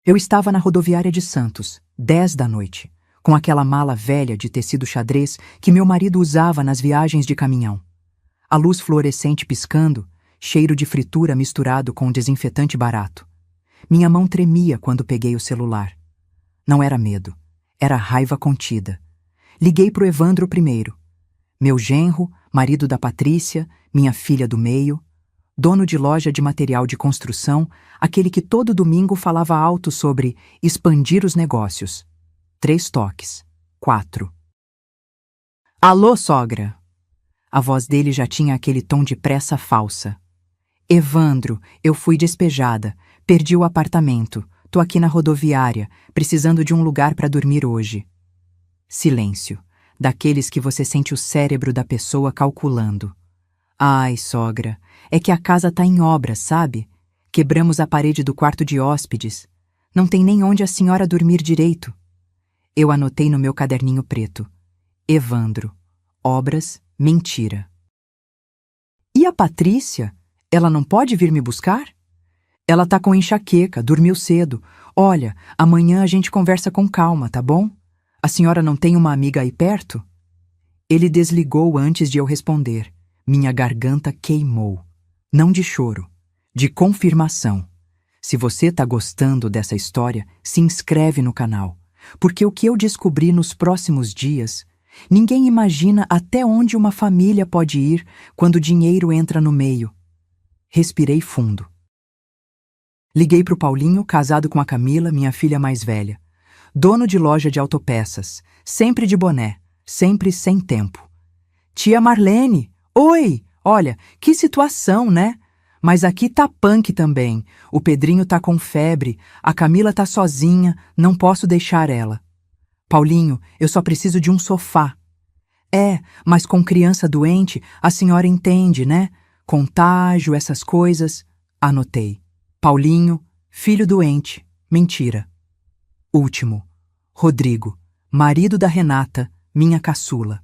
Eu estava na rodoviária de Santos, 10 da noite, com aquela mala velha de tecido xadrez que meu marido usava nas viagens de caminhão. A luz fluorescente piscando, cheiro de fritura misturado com desinfetante barato. Minha mão tremia quando peguei o celular. Não era medo, era raiva contida. Liguei pro Evandro primeiro. Meu genro, marido da Patrícia, minha filha do meio, dono de loja de material de construção, aquele que todo domingo falava alto sobre expandir os negócios. 3 toques. 4. Alô, sogra! A voz dele já tinha aquele tom de pressa falsa. Evandro, eu fui despejada, perdi o apartamento, tô aqui na rodoviária, precisando de um lugar para dormir hoje. Silêncio, daqueles que você sente o cérebro da pessoa calculando. Ai, sogra, é que a casa tá em obras, sabe? Quebramos a parede do quarto de hóspedes. Não tem nem onde a senhora dormir direito. Eu anotei no meu caderninho preto. Evandro, obras, mentira. E a Patrícia? Ela não pode vir me buscar? Ela tá com enxaqueca, dormiu cedo. Olha, amanhã a gente conversa com calma, tá bom? A senhora não tem uma amiga aí perto? Ele desligou antes de eu responder. Minha garganta queimou. Não de choro, de confirmação. Se você tá gostando dessa história, se inscreve no canal. Porque o que eu descobri nos próximos dias, ninguém imagina até onde uma família pode ir quando o dinheiro entra no meio. Respirei fundo. Liguei pro Paulinho, casado com a Camila, minha filha mais velha. Dono de loja de autopeças, sempre de boné, sempre sem tempo. Tia Marlene, oi! Olha, que situação, né? Mas aqui tá punk também. O Pedrinho tá com febre, a Camila tá sozinha, não posso deixar ela. Paulinho, eu só preciso de um sofá. É, mas com criança doente, a senhora entende, né? Contágio, essas coisas. Anotei. Paulinho, filho doente. Mentira. Último. Rodrigo, marido da Renata, minha caçula.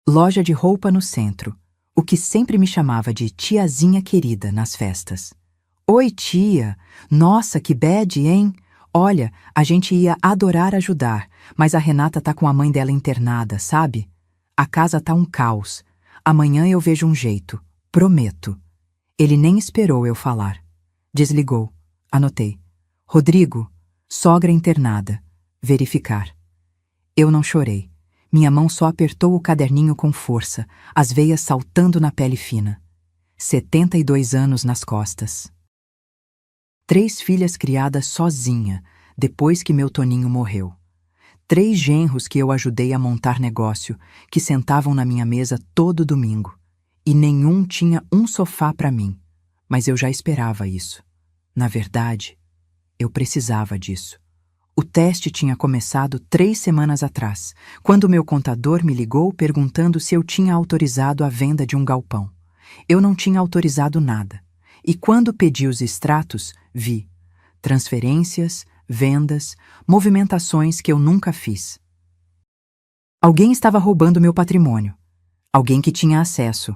Loja de roupa no centro. O que sempre me chamava de tiazinha querida nas festas. Oi, tia! Nossa, que bad, hein? Olha, a gente ia adorar ajudar, mas a Renata tá com a mãe dela internada, sabe? A casa tá um caos. Amanhã eu vejo um jeito. Prometo. Ele nem esperou eu falar. Desligou. Anotei. Rodrigo, sogra internada. Verificar. Eu não chorei. Minha mão só apertou o caderninho com força, as veias saltando na pele fina. 72 anos nas costas. 3 filhas criadas sozinha, depois que meu Toninho morreu. 3 genros que eu ajudei a montar negócio, que sentavam na minha mesa todo domingo. E nenhum tinha um sofá para mim. Mas eu já esperava isso. Na verdade, eu precisava disso. O teste tinha começado 3 semanas atrás, quando meu contador me ligou perguntando se eu tinha autorizado a venda de um galpão. Eu não tinha autorizado nada. E quando pedi os extratos, vi transferências, vendas, movimentações que eu nunca fiz. Alguém estava roubando meu patrimônio. Alguém que tinha acesso.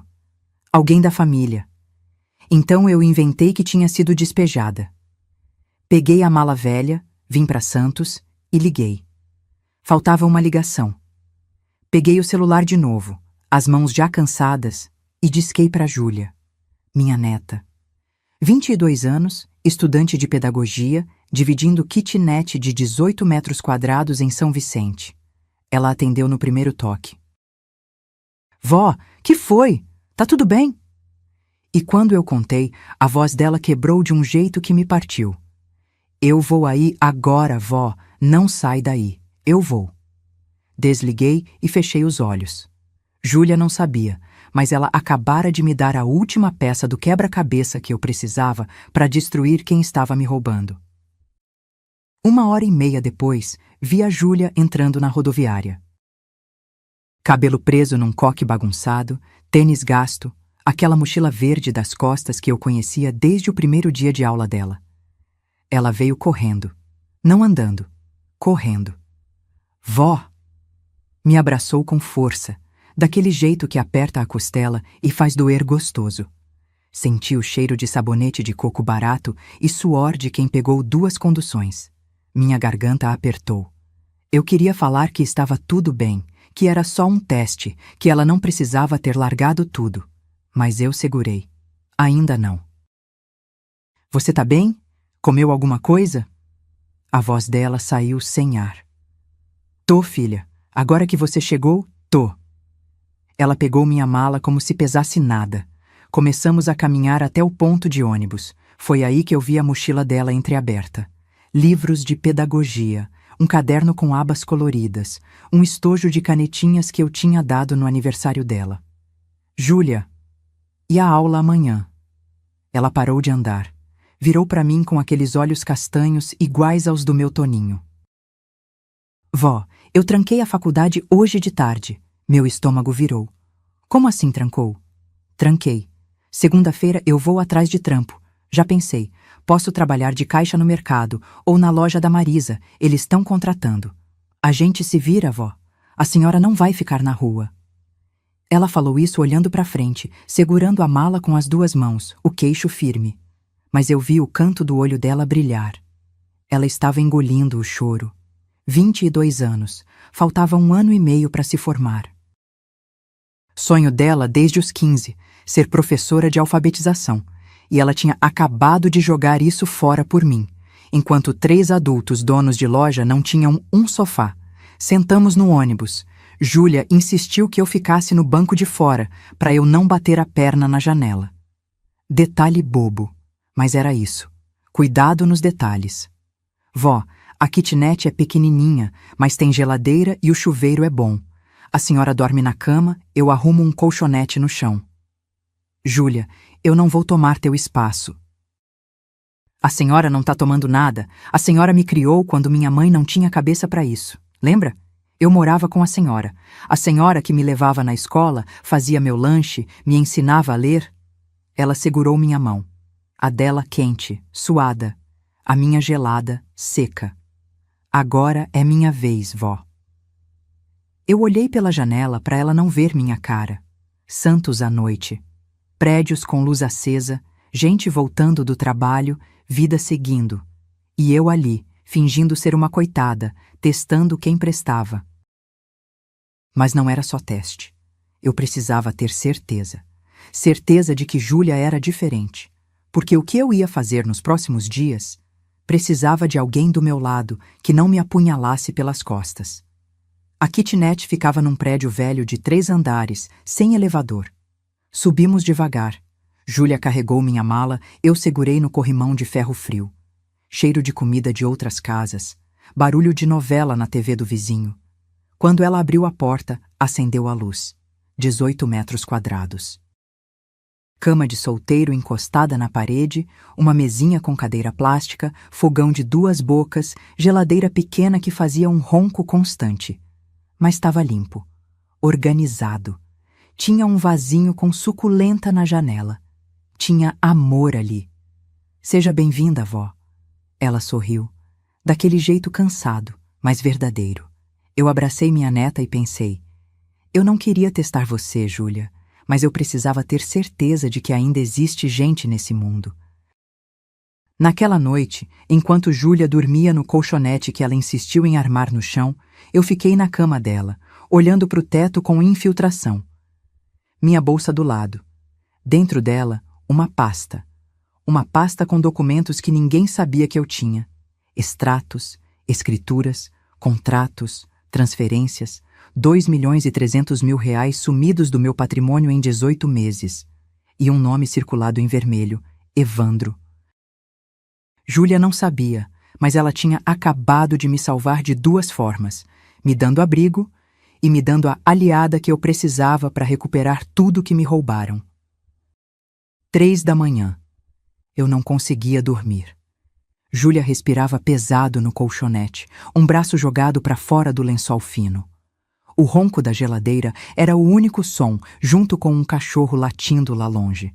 Alguém da família. Então eu inventei que tinha sido despejada. Peguei a mala velha, vim para Santos e liguei. Faltava uma ligação. Peguei o celular de novo, as mãos já cansadas, e disquei para Júlia, minha neta. 22 anos, estudante de pedagogia, dividindo kitnet de 18 metros quadrados em São Vicente. Ela atendeu no primeiro toque. Vó, que foi? Tá tudo bem? E quando eu contei, a voz dela quebrou de um jeito que me partiu. Eu vou aí agora, vó. Não sai daí. Eu vou. Desliguei e fechei os olhos. Júlia não sabia, mas ela acabara de me dar a última peça do quebra-cabeça que eu precisava para destruir quem estava me roubando. 1h30 depois, vi a Júlia entrando na rodoviária. Cabelo preso num coque bagunçado, tênis gasto, aquela mochila verde das costas que eu conhecia desde o primeiro dia de aula dela. Ela veio correndo. Não andando. Correndo. Vó! Me abraçou com força, daquele jeito que aperta a costela e faz doer gostoso. Senti o cheiro de sabonete de coco barato e suor de quem pegou 2 conduções. Minha garganta apertou. Eu queria falar que estava tudo bem, que era só um teste, que ela não precisava ter largado tudo. Mas eu segurei. Ainda não. Você tá bem? Comeu alguma coisa? A voz dela saiu sem ar. Tô, filha. Agora que você chegou, tô. Ela pegou minha mala como se pesasse nada. Começamos a caminhar até o ponto de ônibus. Foi aí que eu vi a mochila dela entreaberta. Livros de pedagogia, um caderno com abas coloridas, um estojo de canetinhas que eu tinha dado no aniversário dela. Júlia, e a aula amanhã? Ela parou de andar. Virou para mim com aqueles olhos castanhos iguais aos do meu Toninho. Vó, eu tranquei a faculdade hoje de tarde. Meu estômago virou. Como assim trancou? Tranquei. Segunda-feira eu vou atrás de trampo. Já pensei, posso trabalhar de caixa no mercado ou na loja da Marisa, eles estão contratando. A gente se vira, vó. A senhora não vai ficar na rua. Ela falou isso olhando para frente, segurando a mala com as 2 mãos, o queixo firme. Mas eu vi o canto do olho dela brilhar. Ela estava engolindo o choro. 22 anos. Faltava 1 ano e meio para se formar. Sonho dela desde os 15, ser professora de alfabetização. E ela tinha acabado de jogar isso fora por mim, enquanto 3 adultos donos de loja não tinham um sofá. Sentamos no ônibus. Júlia insistiu que eu ficasse no banco de fora, para eu não bater a perna na janela. Detalhe bobo, mas era isso. Cuidado nos detalhes. Vó, a kitnet é pequenininha, mas tem geladeira e o chuveiro é bom. A senhora dorme na cama, eu arrumo um colchonete no chão. Júlia, eu não vou tomar teu espaço. A senhora não tá tomando nada. A senhora me criou quando minha mãe não tinha cabeça para isso. Lembra? Eu morava com a senhora. A senhora que me levava na escola, fazia meu lanche, me ensinava a ler. Ela segurou minha mão. A dela quente, suada. A minha gelada, seca. Agora é minha vez, vó. Eu olhei pela janela para ela não ver minha cara. Santos à noite. Prédios com luz acesa, gente voltando do trabalho, vida seguindo. E eu ali, fingindo ser uma coitada, testando quem prestava. Mas não era só teste. Eu precisava ter certeza. Certeza de que Júlia era diferente. Porque o que eu ia fazer nos próximos dias precisava de alguém do meu lado que não me apunhalasse pelas costas. A kitnet ficava num prédio velho de 3 andares, sem elevador. Subimos devagar. Júlia carregou minha mala, eu segurei no corrimão de ferro frio. Cheiro de comida de outras casas. Barulho de novela na TV do vizinho. Quando ela abriu a porta, acendeu a luz. 18 metros quadrados. Cama de solteiro encostada na parede, uma mesinha com cadeira plástica, fogão de 2 bocas, geladeira pequena que fazia um ronco constante. Mas estava limpo, organizado. Tinha um vasinho com suculenta na janela. Tinha amor ali. Seja bem-vinda, vó. Ela sorriu, daquele jeito cansado, mas verdadeiro. Eu abracei minha neta e pensei, eu não queria testar você, Júlia, mas eu precisava ter certeza de que ainda existe gente nesse mundo. Naquela noite, enquanto Júlia dormia no colchonete que ela insistiu em armar no chão, eu fiquei na cama dela, olhando para o teto com infiltração. Minha bolsa do lado. Dentro dela, uma pasta. Uma pasta com documentos que ninguém sabia que eu tinha. Extratos, escrituras, contratos, transferências, 2.300.000 reais sumidos do meu patrimônio em 18 meses. E um nome circulado em vermelho, Evandro. Júlia não sabia, mas ela tinha acabado de me salvar de 2 formas, me dando abrigo e me dando a aliada que eu precisava para recuperar tudo que me roubaram. 3 da manhã. Eu não conseguia dormir. Júlia respirava pesado no colchonete, um braço jogado para fora do lençol fino. O ronco da geladeira era o único som, junto com um cachorro latindo lá longe.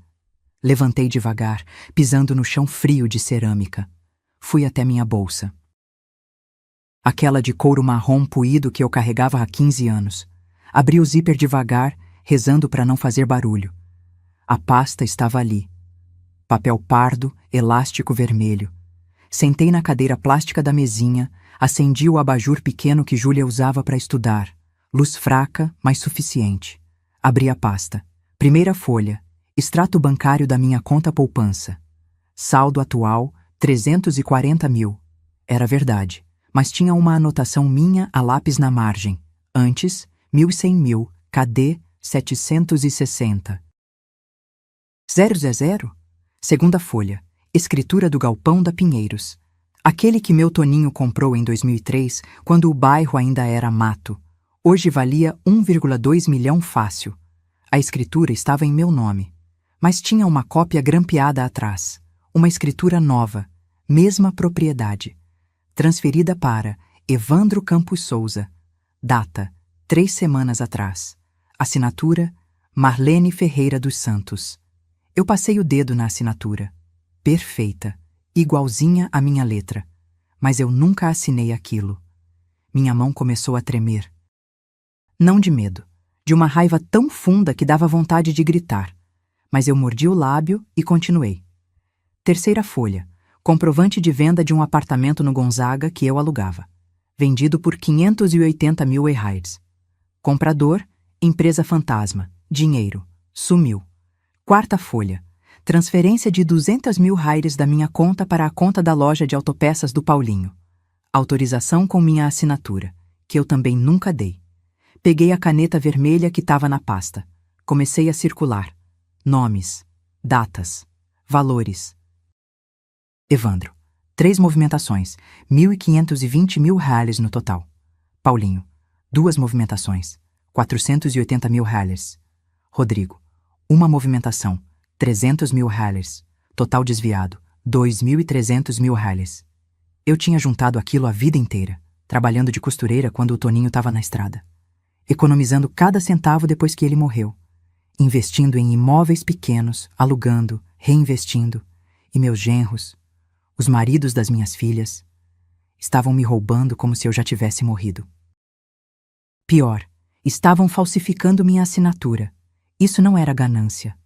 Levantei devagar, pisando no chão frio de cerâmica. Fui até minha bolsa. Aquela de couro marrom puído que eu carregava há 15 anos. Abri o zíper devagar, rezando para não fazer barulho. A pasta estava ali, papel pardo, elástico vermelho. Sentei na cadeira plástica da mesinha, acendi o abajur pequeno que Júlia usava para estudar. Luz fraca, mas suficiente. Abri a pasta. Primeira folha. Extrato bancário da minha conta poupança. Saldo atual, 340 mil. Era verdade, mas tinha uma anotação minha a lápis na margem. Antes, 1.100 mil. Cadê 760? 000? Segunda folha. Escritura do Galpão da Pinheiros. Aquele que meu Toninho comprou em 2003, quando o bairro ainda era mato. Hoje valia 1,2 milhão fácil. A escritura estava em meu nome, mas tinha uma cópia grampeada atrás. Uma escritura nova, mesma propriedade. Transferida para Evandro Campos Souza. Data, 3 semanas atrás. Assinatura, Marlene Ferreira dos Santos. Eu passei o dedo na assinatura. Perfeita, igualzinha à minha letra. Mas eu nunca assinei aquilo. Minha mão começou a tremer. Não de medo, de uma raiva tão funda que dava vontade de gritar. Mas eu mordi o lábio e continuei. Terceira folha. Comprovante de venda de um apartamento no Gonzaga que eu alugava. Vendido por 580 mil reais. Comprador, empresa fantasma. Dinheiro. Sumiu. Quarta folha. Transferência de 200 mil reais da minha conta para a conta da loja de autopeças do Paulinho. Autorização com minha assinatura, que eu também nunca dei. Peguei a caneta vermelha que estava na pasta. Comecei a circular. Nomes, datas, valores. Evandro. 3 movimentações, 1.520 mil reais no total. Paulinho. 2 movimentações, 480 mil reais. Rodrigo. 1 movimentação, 300 mil reais. Total desviado, 2.300 mil reais. Eu tinha juntado aquilo a vida inteira, trabalhando de costureira quando o Toninho estava na estrada. Economizando cada centavo depois que ele morreu. Investindo em imóveis pequenos, alugando, reinvestindo. E meus genros, os maridos das minhas filhas, estavam me roubando como se eu já tivesse morrido. Pior, estavam falsificando minha assinatura. Isso não era ganância.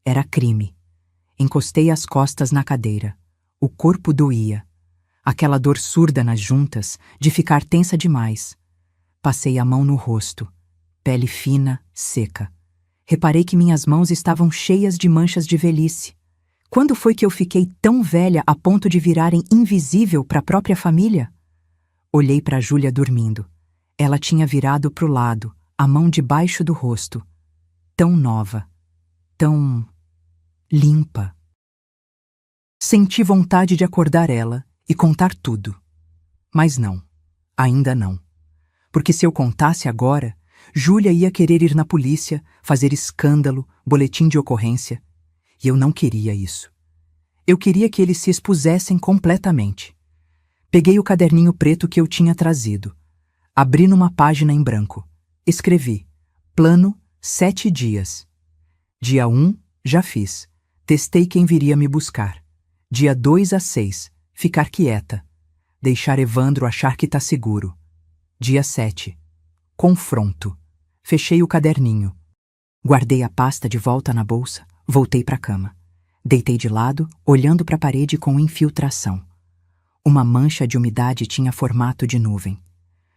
Era crime. Encostei as costas na cadeira. O corpo doía. Aquela dor surda nas juntas, de ficar tensa demais. Passei a mão no rosto. Pele fina, seca. Reparei que minhas mãos estavam cheias de manchas de velhice. Quando foi que eu fiquei tão velha a ponto de virarem invisível para a própria família? Olhei para Júlia dormindo. Ela tinha virado pro lado, a mão debaixo do rosto. Tão nova. Tão limpa. Senti vontade de acordar ela e contar tudo. Mas não. Ainda não. Porque se eu contasse agora, Júlia ia querer ir na polícia, fazer escândalo, boletim de ocorrência. E eu não queria isso. Eu queria que eles se expusessem completamente. Peguei o caderninho preto que eu tinha trazido. Abri numa página em branco. Escrevi. Plano 7 dias. Dia 1, já fiz. Testei quem viria me buscar. Dia 2 a 6, ficar quieta. Deixar Evandro achar que tá seguro. Dia 7. Confronto. Fechei o caderninho. Guardei a pasta de volta na bolsa, voltei para a cama. Deitei de lado, olhando para a parede com infiltração. Uma mancha de umidade tinha formato de nuvem.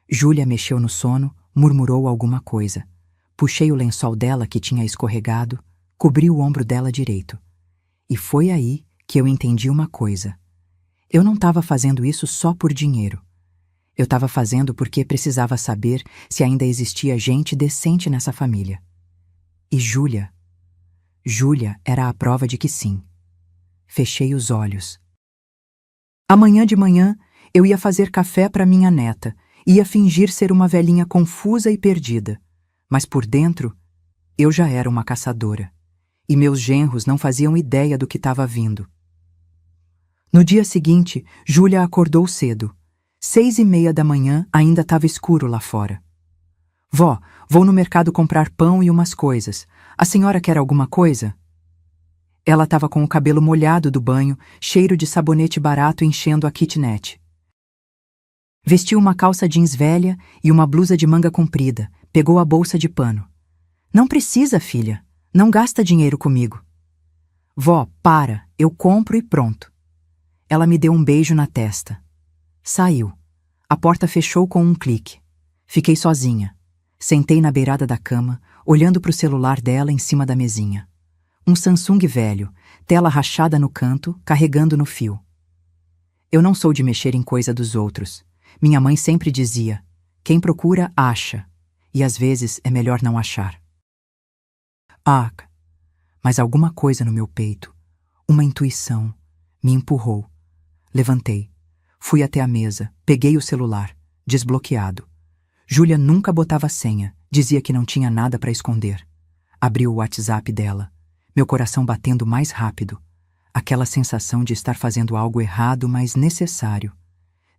Júlia mexeu no sono, murmurou alguma coisa. Puxei o lençol dela que tinha escorregado, cobri o ombro dela direito. E foi aí que eu entendi uma coisa. Eu não estava fazendo isso só por dinheiro. Eu estava fazendo porque precisava saber se ainda existia gente decente nessa família. E Júlia era a prova de que sim. Fechei os olhos. Amanhã de manhã, eu ia fazer café para minha neta, ia fingir ser uma velhinha confusa e perdida. Mas por dentro, eu já era uma caçadora. E meus genros não faziam ideia do que estava vindo. No dia seguinte, Júlia acordou cedo. 6:30 da manhã ainda estava escuro lá fora. Vó, vou no mercado comprar pão e umas coisas. A senhora quer alguma coisa? Ela estava com o cabelo molhado do banho, cheiro de sabonete barato enchendo a kitnet. Vestiu uma calça jeans velha e uma blusa de manga comprida. Pegou a bolsa de pano. Não precisa, filha. Não gasta dinheiro comigo. Vó, para. Eu compro e pronto. Ela me deu um beijo na testa. Saiu. A porta fechou com um clique. Fiquei sozinha. Sentei na beirada da cama, olhando para o celular dela em cima da mesinha. Um Samsung velho, tela rachada no canto, carregando no fio. Eu não sou de mexer em coisa dos outros. Minha mãe sempre dizia: quem procura, acha. E às vezes é melhor não achar. Ah, mas alguma coisa no meu peito, uma intuição, me empurrou. Levantei. Fui até a mesa, peguei o celular, desbloqueado. Júlia nunca botava senha, dizia que não tinha nada para esconder. Abri o WhatsApp dela, meu coração batendo mais rápido. Aquela sensação de estar fazendo algo errado, mas necessário.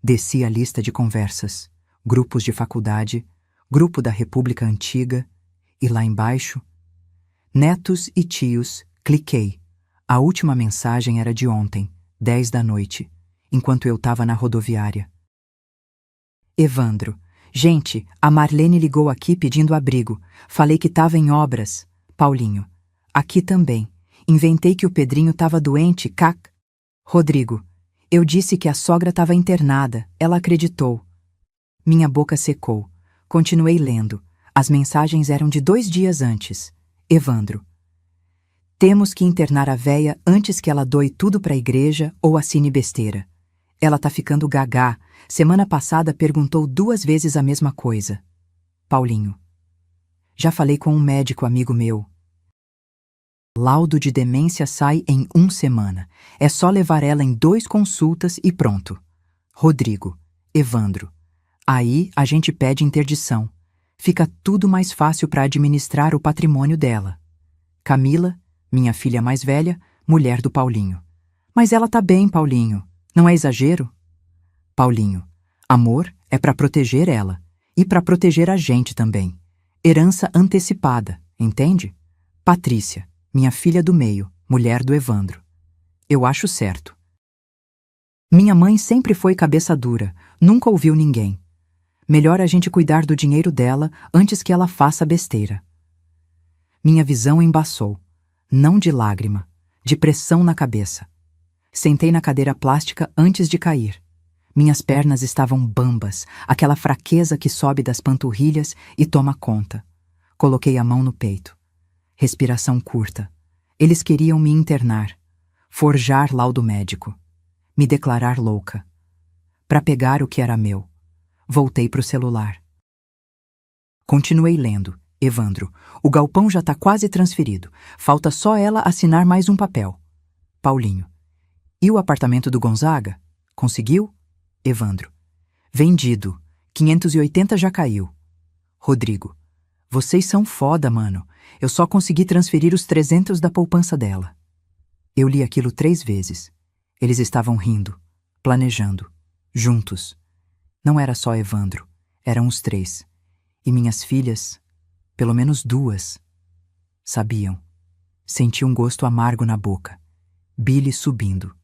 Desci a lista de conversas, grupos de faculdade, grupo da República Antiga, e lá embaixo, netos e tios, cliquei. A última mensagem era de ontem, 10 da noite, enquanto eu estava na rodoviária. Evandro. Gente, a Marlene ligou aqui pedindo abrigo. Falei que estava em obras. Paulinho. Aqui também. Inventei que o Pedrinho estava doente, cac. Rodrigo. Eu disse que a sogra estava internada. Ela acreditou. Minha boca secou. Continuei lendo. As mensagens eram de 2 dias antes. Evandro. Temos que internar a véia antes que ela doe tudo para a igreja ou assine besteira. Ela tá ficando gagá. Semana passada perguntou 2 vezes a mesma coisa. Paulinho. Já falei com um médico amigo meu. Laudo de demência sai em 1 semana. É só levar ela em 2 consultas e pronto. Rodrigo. Evandro. Aí a gente pede interdição. Fica tudo mais fácil para administrar o patrimônio dela. Camila, minha filha mais velha, mulher do Paulinho. Mas ela tá bem, Paulinho. Não é exagero? Paulinho. Amor é para proteger ela. E para proteger a gente também. Herança antecipada, entende? Patrícia, minha filha do meio, mulher do Evandro. Eu acho certo. Minha mãe sempre foi cabeça dura, nunca ouviu ninguém. Melhor a gente cuidar do dinheiro dela antes que ela faça besteira. Minha visão embaçou. Não de lágrima, de pressão na cabeça. Sentei na cadeira plástica antes de cair. Minhas pernas estavam bambas, aquela fraqueza que sobe das panturrilhas e toma conta. Coloquei a mão no peito. Respiração curta. Eles queriam me internar, forjar laudo médico, me declarar louca. Para pegar o que era meu. Voltei pro celular. Continuei lendo. Evandro, o galpão já tá quase transferido. Falta só ela assinar mais um papel. Paulinho. E o apartamento do Gonzaga? Conseguiu? Evandro. Vendido. 580 já caiu. Rodrigo. Vocês são foda, mano. Eu só consegui transferir os 300 da poupança dela. Eu li aquilo 3 vezes. Eles estavam rindo, planejando, juntos. Não era só Evandro, eram os 3. E minhas filhas, pelo menos 2, sabiam. Senti um gosto amargo na boca. Bile subindo.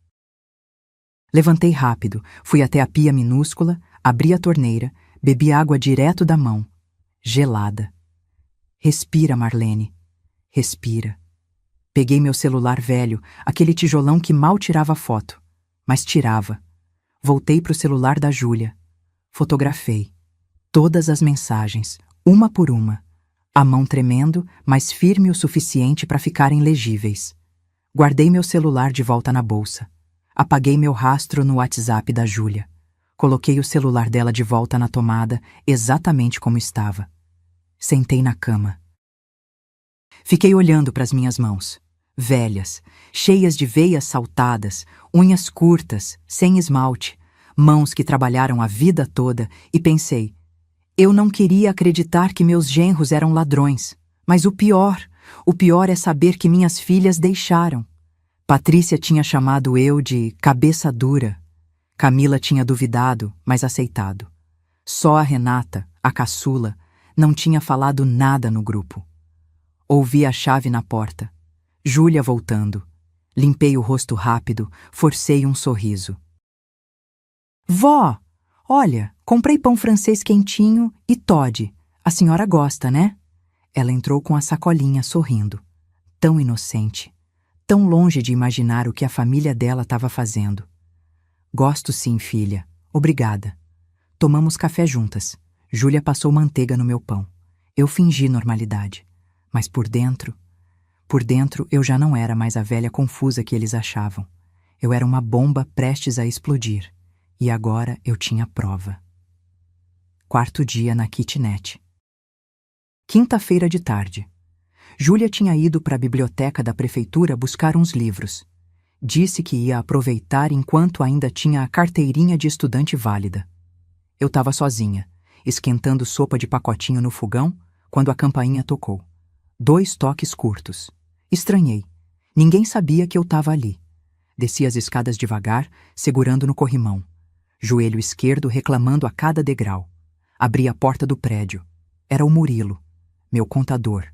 Levantei rápido, fui até a pia minúscula, abri a torneira, bebi água direto da mão. Gelada. Respira, Marlene. Respira. Peguei meu celular velho, aquele tijolão que mal tirava foto. Mas tirava. Voltei pro celular da Júlia. Fotografei. Todas as mensagens, uma por uma. A mão tremendo, mas firme o suficiente para ficarem legíveis. Guardei meu celular de volta na bolsa. Apaguei meu rastro no WhatsApp da Júlia. Coloquei o celular dela de volta na tomada, exatamente como estava. Sentei na cama. Fiquei olhando para as minhas mãos. Velhas, cheias de veias saltadas, unhas curtas, sem esmalte, mãos que trabalharam a vida toda, e pensei, eu não queria acreditar que meus genros eram ladrões, mas o pior é saber que minhas filhas deixaram. Patrícia tinha chamado eu de cabeça dura. Camila tinha duvidado, mas aceitado. Só a Renata, a caçula, não tinha falado nada no grupo. Ouvi a chave na porta. Júlia voltando. Limpei o rosto rápido, forcei um sorriso. Vó, olha, comprei pão francês quentinho e Toddy. A senhora gosta, né? Ela entrou com a sacolinha sorrindo. Tão inocente. tão longe de imaginar o que a família dela estava fazendo. Gosto sim, filha. Obrigada. Tomamos café juntas. Júlia passou manteiga no meu pão. Eu fingi normalidade. Mas por dentro eu já não era mais a velha confusa que eles achavam. Eu era uma bomba prestes a explodir. E agora eu tinha prova. Quarto dia na kitnet. Quinta-feira de tarde. Júlia tinha ido para a biblioteca da prefeitura buscar uns livros. Disse que ia aproveitar enquanto ainda tinha a carteirinha de estudante válida. Eu estava sozinha, esquentando sopa de pacotinho no fogão, quando a campainha tocou. 2 toques curtos. Estranhei. Ninguém sabia que eu estava ali. Desci as escadas devagar, segurando no corrimão. Joelho esquerdo reclamando a cada degrau. Abri a porta do prédio. Era o Murilo, meu contador.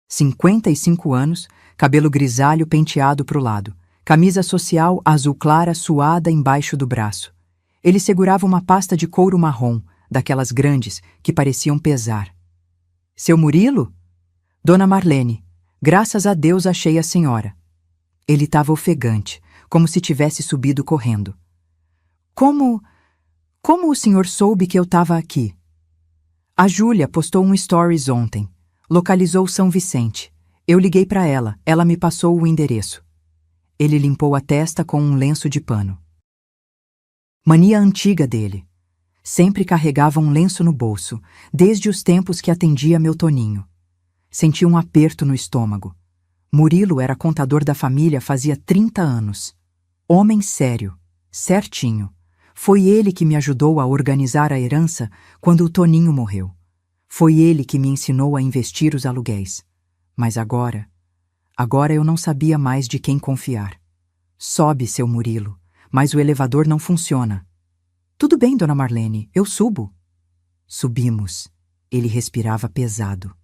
55 anos, cabelo grisalho penteado para o lado, camisa social azul clara suada embaixo do braço. Ele segurava uma pasta de couro marrom, daquelas grandes que pareciam pesar. Seu Murilo? Dona Marlene, graças a Deus achei a senhora. Ele estava ofegante, como se tivesse subido correndo. Como o senhor soube que eu estava aqui? A Júlia postou um stories ontem. Localizou São Vicente. Eu liguei para ela, ela me passou o endereço. Ele limpou a testa com um lenço de pano. Mania antiga dele. Sempre carregava um lenço no bolso, desde os tempos que atendia meu Toninho. Senti um aperto no estômago. Murilo era contador da família fazia 30 anos. Homem sério, certinho. Foi ele que me ajudou a organizar a herança quando o Toninho morreu. Foi ele que me ensinou a investir os aluguéis. Mas agora eu não sabia mais de quem confiar. Sobe, seu Murilo, mas o elevador não funciona. Tudo bem, dona Marlene, eu subo. Subimos. Ele respirava pesado.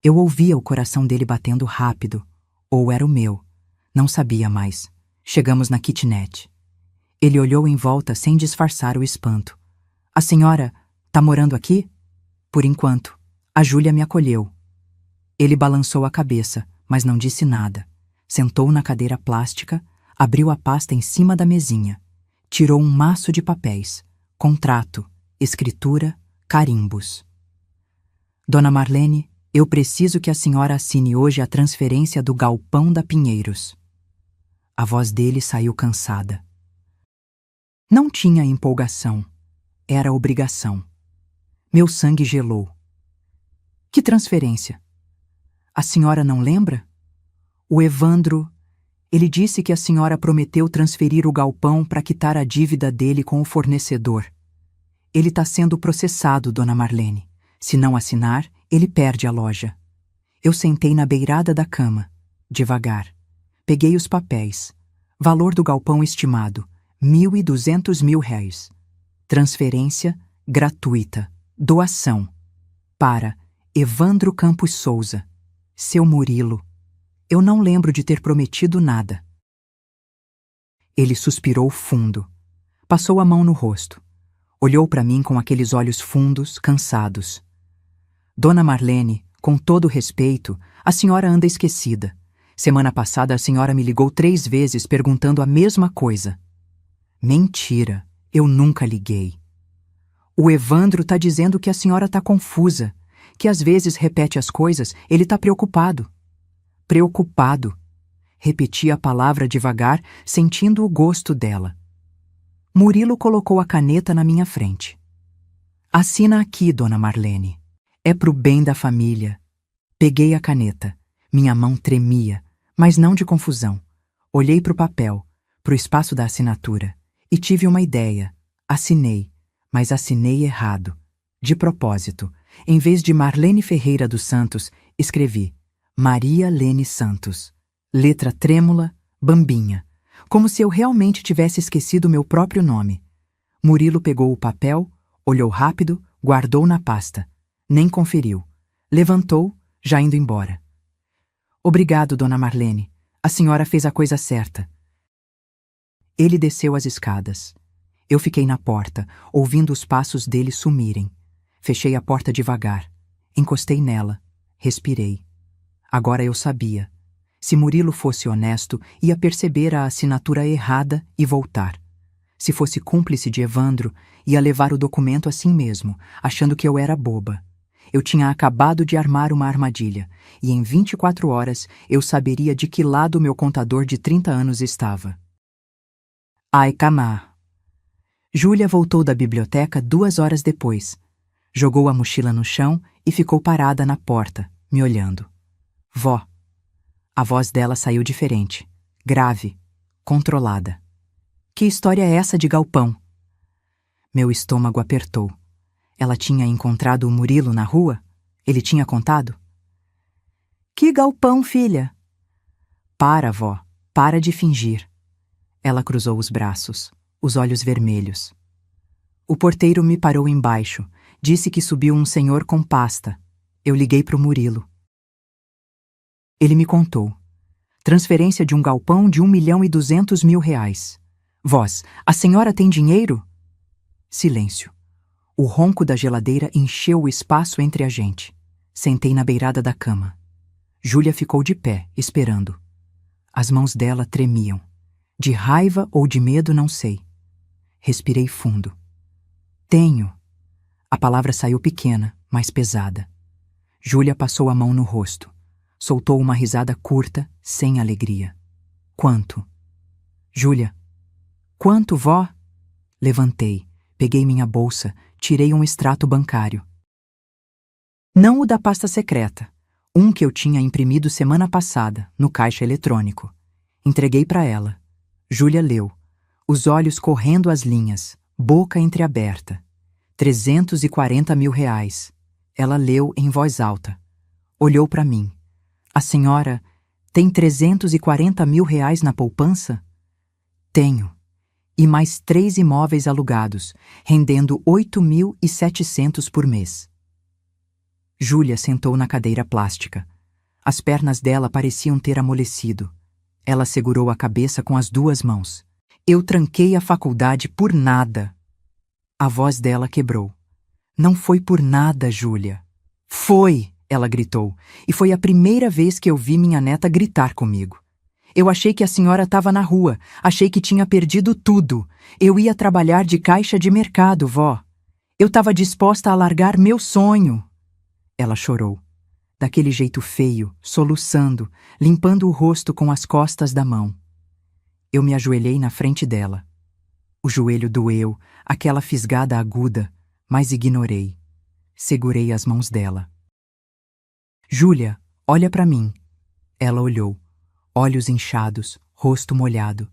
Eu ouvia o coração dele batendo rápido, ou era o meu. Não sabia mais. Chegamos na kitnet. Ele olhou em volta sem disfarçar o espanto. A senhora tá morando aqui? Por enquanto, a Júlia me acolheu. Ele balançou a cabeça, mas não disse nada. Sentou na cadeira plástica, abriu a pasta em cima da mesinha. Tirou um maço de papéis. Contrato, escritura, carimbos. Dona Marlene, eu preciso que a senhora assine hoje a transferência do galpão da Pinheiros. A voz dele saiu cansada. Não tinha empolgação. Era obrigação. Meu sangue gelou. Que transferência? A senhora não lembra? O Evandro, ele disse que a senhora prometeu transferir o galpão para quitar a dívida dele com o fornecedor. Ele está sendo processado, dona Marlene. Se não assinar, ele perde a loja. Eu sentei na beirada da cama, devagar. Peguei os papéis. Valor do galpão estimado, R$ 1.200.000. Transferência gratuita. Doação. Para Evandro Campos Souza. Seu Murilo. Eu não lembro de ter prometido nada. Ele suspirou fundo. Passou a mão no rosto. Olhou para mim com aqueles olhos fundos, cansados. Dona Marlene, com todo respeito, a senhora anda esquecida. Semana passada a senhora me ligou 3 vezes perguntando a mesma coisa. Mentira, eu nunca liguei. O Evandro está dizendo que a senhora está confusa, que às vezes repete as coisas, ele está preocupado. Preocupado. Repeti a palavra devagar, sentindo o gosto dela. Murilo colocou a caneta na minha frente. Assina aqui, dona Marlene. É pro bem da família. Peguei a caneta. Minha mão tremia, mas não de confusão. Olhei pro papel, pro espaço da assinatura, e tive uma ideia. Assinei. Mas assinei errado. De propósito, em vez de Marlene Ferreira dos Santos, escrevi Maria Lene Santos. Letra trêmula, bambinha. Como se eu realmente tivesse esquecido meu próprio nome. Murilo pegou o papel, olhou rápido, guardou na pasta. Nem conferiu. Levantou, já indo embora. Obrigado, dona Marlene. A senhora fez a coisa certa. Ele desceu as escadas. Eu fiquei na porta, ouvindo os passos dele sumirem. Fechei a porta devagar. Encostei nela. Respirei. Agora eu sabia. Se Murilo fosse honesto, ia perceber a assinatura errada e voltar. Se fosse cúmplice de Evandro, ia levar o documento assim mesmo, achando que eu era boba. Eu tinha acabado de armar uma armadilha, e em 24 horas eu saberia de que lado meu contador de 30 anos estava. Ai, Camá! Júlia voltou da biblioteca 2 horas depois. Jogou a mochila no chão e ficou parada na porta, me olhando. Vó. A voz dela saiu diferente, grave, controlada. Que história é essa de galpão? Meu estômago apertou. Ela tinha encontrado o Murilo na rua? Ele tinha contado? Que galpão, filha? Para, vó, para de fingir. Ela cruzou os braços, os olhos vermelhos. O porteiro me parou embaixo, disse que subiu um senhor com pasta. Eu liguei para o Murilo. Ele me contou. Transferência de um galpão de 1.200.000 reais. Voz, a senhora tem dinheiro? Silêncio. O ronco da geladeira encheu o espaço entre a gente. Sentei na beirada da cama. Júlia ficou de pé, esperando. As mãos dela tremiam. De raiva ou de medo, não sei. Respirei fundo. Tenho. A palavra saiu pequena, mas pesada. Júlia passou a mão no rosto. Soltou uma risada curta, sem alegria. Quanto? Júlia. Quanto, vó? Levantei, peguei minha bolsa, tirei um extrato bancário. Não o da pasta secreta, um que eu tinha imprimido semana passada, no caixa eletrônico. Entreguei para ela. Júlia leu, os olhos correndo as linhas, boca entreaberta. 340.000 reais. Ela leu em voz alta. Olhou para mim. A senhora tem 340.000 reais na poupança? Tenho. E mais 3 imóveis alugados, rendendo 8.700 por mês. Júlia sentou na cadeira plástica. As pernas dela pareciam ter amolecido. Ela segurou a cabeça com as 2 mãos. Eu tranquei a faculdade por nada. A voz dela quebrou. Não foi por nada, Júlia. Foi! Ela gritou, e foi a primeira vez que eu vi minha neta gritar comigo. Eu achei que a senhora estava na rua, achei que tinha perdido tudo. Eu ia trabalhar de caixa de mercado, vó. Eu estava disposta a largar meu sonho. Ela chorou, daquele jeito feio, soluçando, limpando o rosto com as costas da mão. Eu me ajoelhei na frente dela. O joelho doeu, aquela fisgada aguda, mas ignorei. Segurei as mãos dela. Júlia, olha para mim. Ela olhou, olhos inchados, rosto molhado.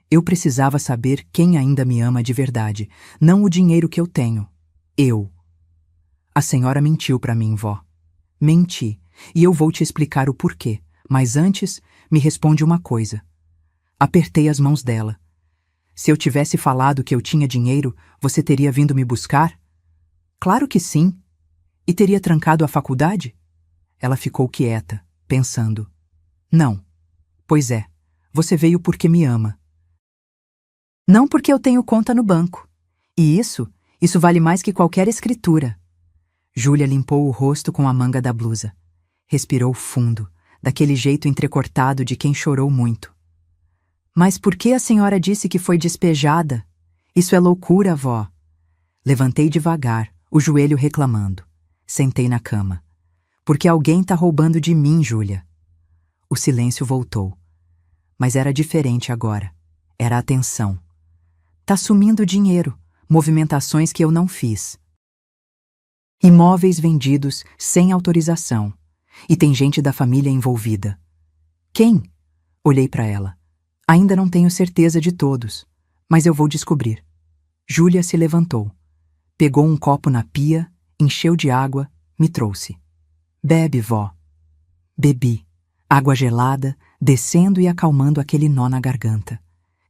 Eu precisava saber quem ainda me ama de verdade, não o dinheiro que eu tenho. Eu. A senhora mentiu para mim, vó. Menti, e eu vou te explicar o porquê, mas antes, me responde uma coisa. Apertei as mãos dela. Se eu tivesse falado que eu tinha dinheiro, você teria vindo me buscar? Claro que sim. E teria trancado a faculdade? Ela ficou quieta, pensando. Não. Pois é, você veio porque me ama. Não porque eu tenho conta no banco. E isso vale mais que qualquer escritura. Júlia limpou o rosto com a manga da blusa. Respirou fundo, daquele jeito entrecortado de quem chorou muito. Mas por que a senhora disse que foi despejada? Isso é loucura, vó. Levantei devagar, o joelho reclamando. Sentei na cama. Porque alguém tá roubando de mim, Júlia. O silêncio voltou. Mas era diferente agora. Era a tensão. Tá sumindo dinheiro, movimentações que eu não fiz. Imóveis vendidos sem autorização. E tem gente da família envolvida. Quem? Olhei para ela. Ainda não tenho certeza de todos, mas eu vou descobrir. Júlia se levantou. Pegou um copo na pia, encheu de água, me trouxe. Bebe, vó. Bebi. Água gelada, descendo e acalmando aquele nó na garganta.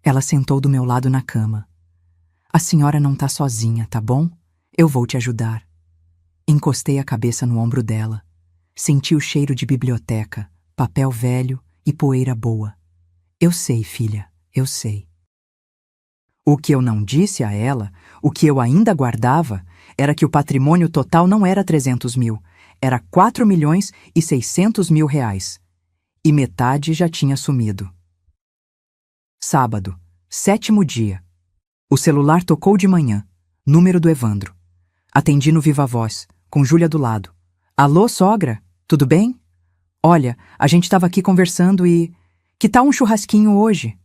Ela sentou do meu lado na cama. A senhora não tá sozinha, tá bom? Eu vou te ajudar. Encostei a cabeça no ombro dela. Senti o cheiro de biblioteca, papel velho e poeira boa. Eu sei, filha, eu sei. O que eu não disse a ela, o que eu ainda guardava, era que o patrimônio total não era 300 mil, era 4.600.000 reais. e metade já tinha sumido. Sábado, 7º dia. O celular tocou de manhã. Número do Evandro. Atendi no viva voz, com Júlia do lado. Alô, sogra? Tudo bem? Olha, a gente estava aqui conversando e... Que tal um churrasquinho hoje?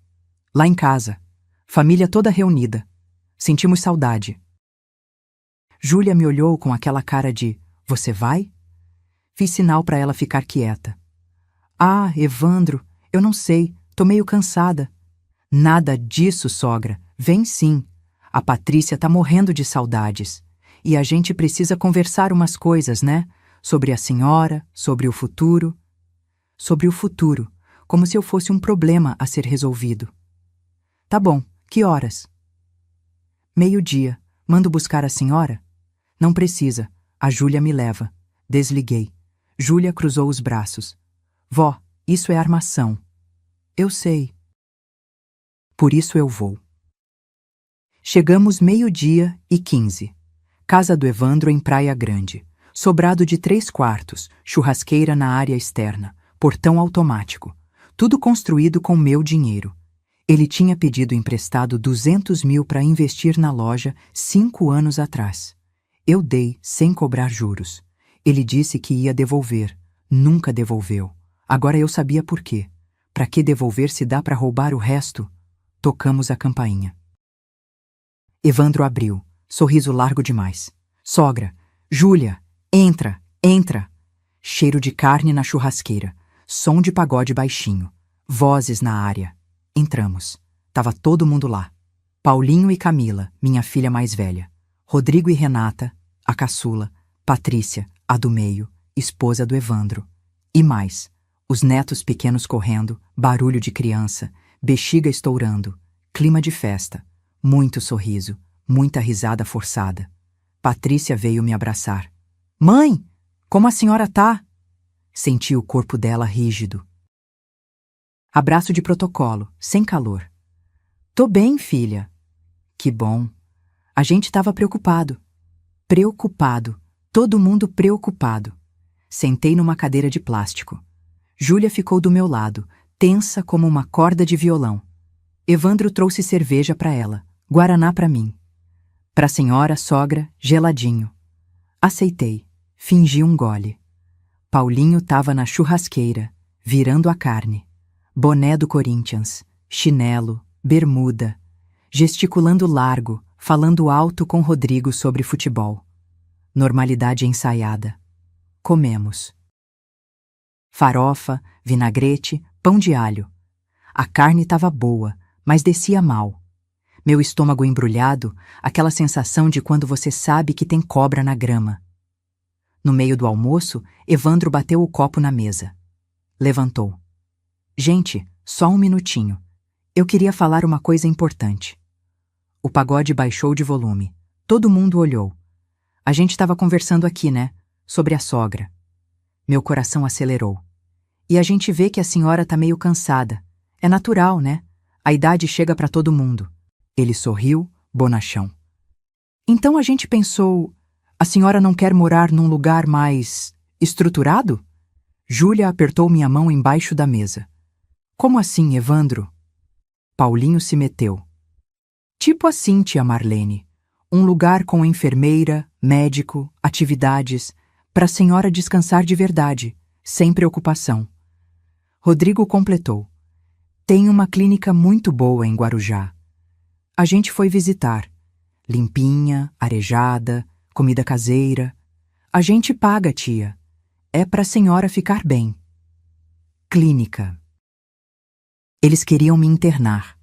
Lá em casa. Família toda reunida. Sentimos saudade. Júlia me olhou com aquela cara de: você vai? Fiz sinal para ela ficar quieta. Ah, Evandro, eu não sei, tô meio cansada. Nada disso, sogra. Vem sim. A Patrícia tá morrendo de saudades. E a gente precisa conversar umas coisas, né? Sobre a senhora, sobre o futuro. Sobre o futuro, como se eu fosse um problema a ser resolvido. Tá bom, que horas? 12:00. Mando buscar a senhora? Não precisa, a Júlia me leva. Desliguei. Júlia cruzou os braços. Vó, isso é armação. Eu sei. Por isso eu vou. Chegamos 12:15. Casa do Evandro em Praia Grande. Sobrado de 3 quartos, churrasqueira na área externa, portão automático. Tudo construído com meu dinheiro. Ele tinha pedido emprestado 200 mil para investir na loja 5 anos atrás. Eu dei sem cobrar juros. Ele disse que ia devolver. Nunca devolveu. Agora eu sabia por quê. Para que devolver se dá para roubar o resto? Tocamos a campainha. Evandro abriu. Sorriso largo demais. Sogra, Júlia, entra, entra. Cheiro de carne na churrasqueira. Som de pagode baixinho. Vozes na área. Entramos. Tava todo mundo lá. Paulinho e Camila, minha filha mais velha. Rodrigo e Renata, a caçula. Patrícia, a do meio, esposa do Evandro. E mais. Os netos pequenos correndo, barulho de criança, bexiga estourando, clima de festa, muito sorriso, muita risada forçada. Patrícia veio me abraçar. Mãe, como a senhora tá? Senti o corpo dela rígido. Abraço de protocolo, sem calor. Tô bem, filha. Que bom. A gente tava preocupado. Preocupado. Todo mundo preocupado. Sentei numa cadeira de plástico. Júlia ficou do meu lado, tensa como uma corda de violão. Evandro trouxe cerveja para ela, guaraná para mim. Pra senhora, sogra, geladinho. Aceitei, fingi um gole. Paulinho tava na churrasqueira, virando a carne. Boné do Corinthians, chinelo, bermuda, gesticulando largo, falando alto com Rodrigo sobre futebol. Normalidade ensaiada. Comemos. Farofa, vinagrete, pão de alho. A carne estava boa, mas descia mal. Meu estômago embrulhado, aquela sensação de quando você sabe que tem cobra na grama. No meio do almoço, Evandro bateu o copo na mesa. Levantou. Gente, só um minutinho. Eu queria falar uma coisa importante. O pagode baixou de volume. Todo mundo olhou. A gente estava conversando aqui, né? Sobre a sogra. Meu coração acelerou. E a gente vê que a senhora tá meio cansada. É natural, né? A idade chega para todo mundo. Ele sorriu, bonachão. Então a gente pensou, a senhora não quer morar num lugar mais estruturado? Júlia apertou minha mão embaixo da mesa. Como assim, Evandro? Paulinho se meteu. Tipo assim, tia Marlene. Um lugar com enfermeira, médico, atividades, para a senhora descansar de verdade, sem preocupação. Rodrigo completou. Tem uma clínica muito boa em Guarujá. A gente foi visitar. Limpinha, arejada, comida caseira. A gente paga, tia. É para a senhora ficar bem. Clínica. Eles queriam me internar.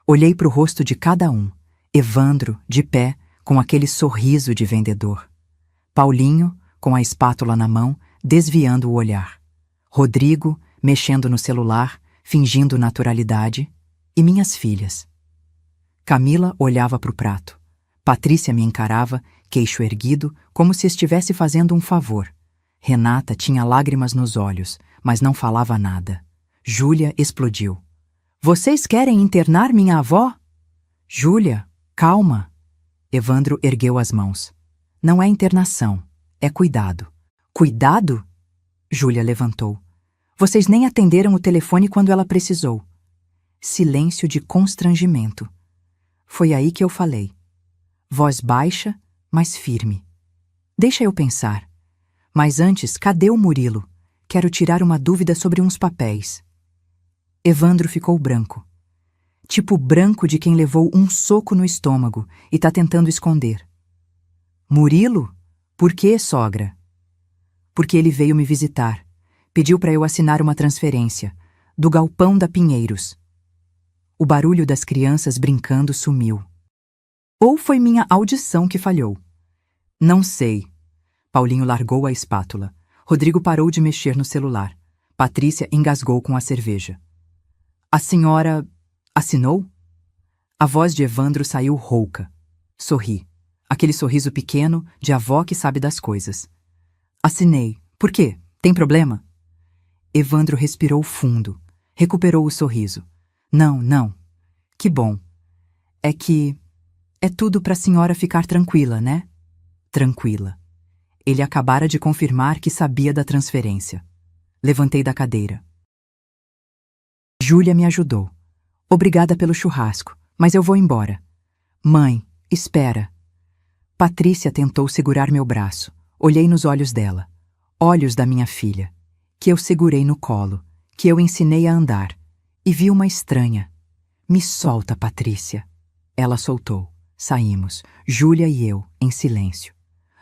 Olhei para o rosto de cada um. Evandro, de pé, com aquele sorriso de vendedor. Paulinho, com a espátula na mão, desviando o olhar. Rodrigo, mexendo no celular, fingindo naturalidade. E minhas filhas. Camila olhava para o prato. Patrícia me encarava, queixo erguido, como se estivesse fazendo um favor. Renata tinha lágrimas nos olhos, mas não falava nada. Júlia explodiu. Vocês querem internar minha avó? Júlia, calma. Evandro ergueu as mãos. Não é internação, é cuidado. Cuidado? Júlia levantou. Vocês nem atenderam o telefone quando ela precisou. Silêncio de constrangimento. Foi aí que eu falei. Voz baixa, mas firme. Deixa eu pensar. Mas antes, cadê o Murilo? Quero tirar uma dúvida sobre uns papéis. Evandro ficou branco. Tipo branco de quem levou um soco no estômago e tá tentando esconder. Murilo? Por quê, sogra? Porque ele veio me visitar. Pediu para eu assinar uma transferência. Do galpão da Pinheiros. O barulho das crianças brincando sumiu. Ou foi minha audição que falhou? Não sei. Paulinho largou a espátula. Rodrigo parou de mexer no celular. Patrícia engasgou com a cerveja. A senhora assinou? A voz de Evandro saiu rouca. Sorri. Aquele sorriso pequeno de avó que sabe das coisas. Assinei. Por quê? Tem problema? Evandro respirou fundo. Recuperou o sorriso. Não, não. Que bom. É que... é tudo para a senhora ficar tranquila, né? Tranquila. Ele acabara de confirmar que sabia da transferência. Levantei da cadeira. Júlia me ajudou. Obrigada pelo churrasco, mas eu vou embora. Mãe, espera. Patrícia tentou segurar meu braço. Olhei nos olhos dela. Olhos da minha filha, que eu segurei no colo, que eu ensinei a andar. E vi uma estranha. Me solta, Patrícia. Ela soltou. Saímos, Júlia e eu, em silêncio.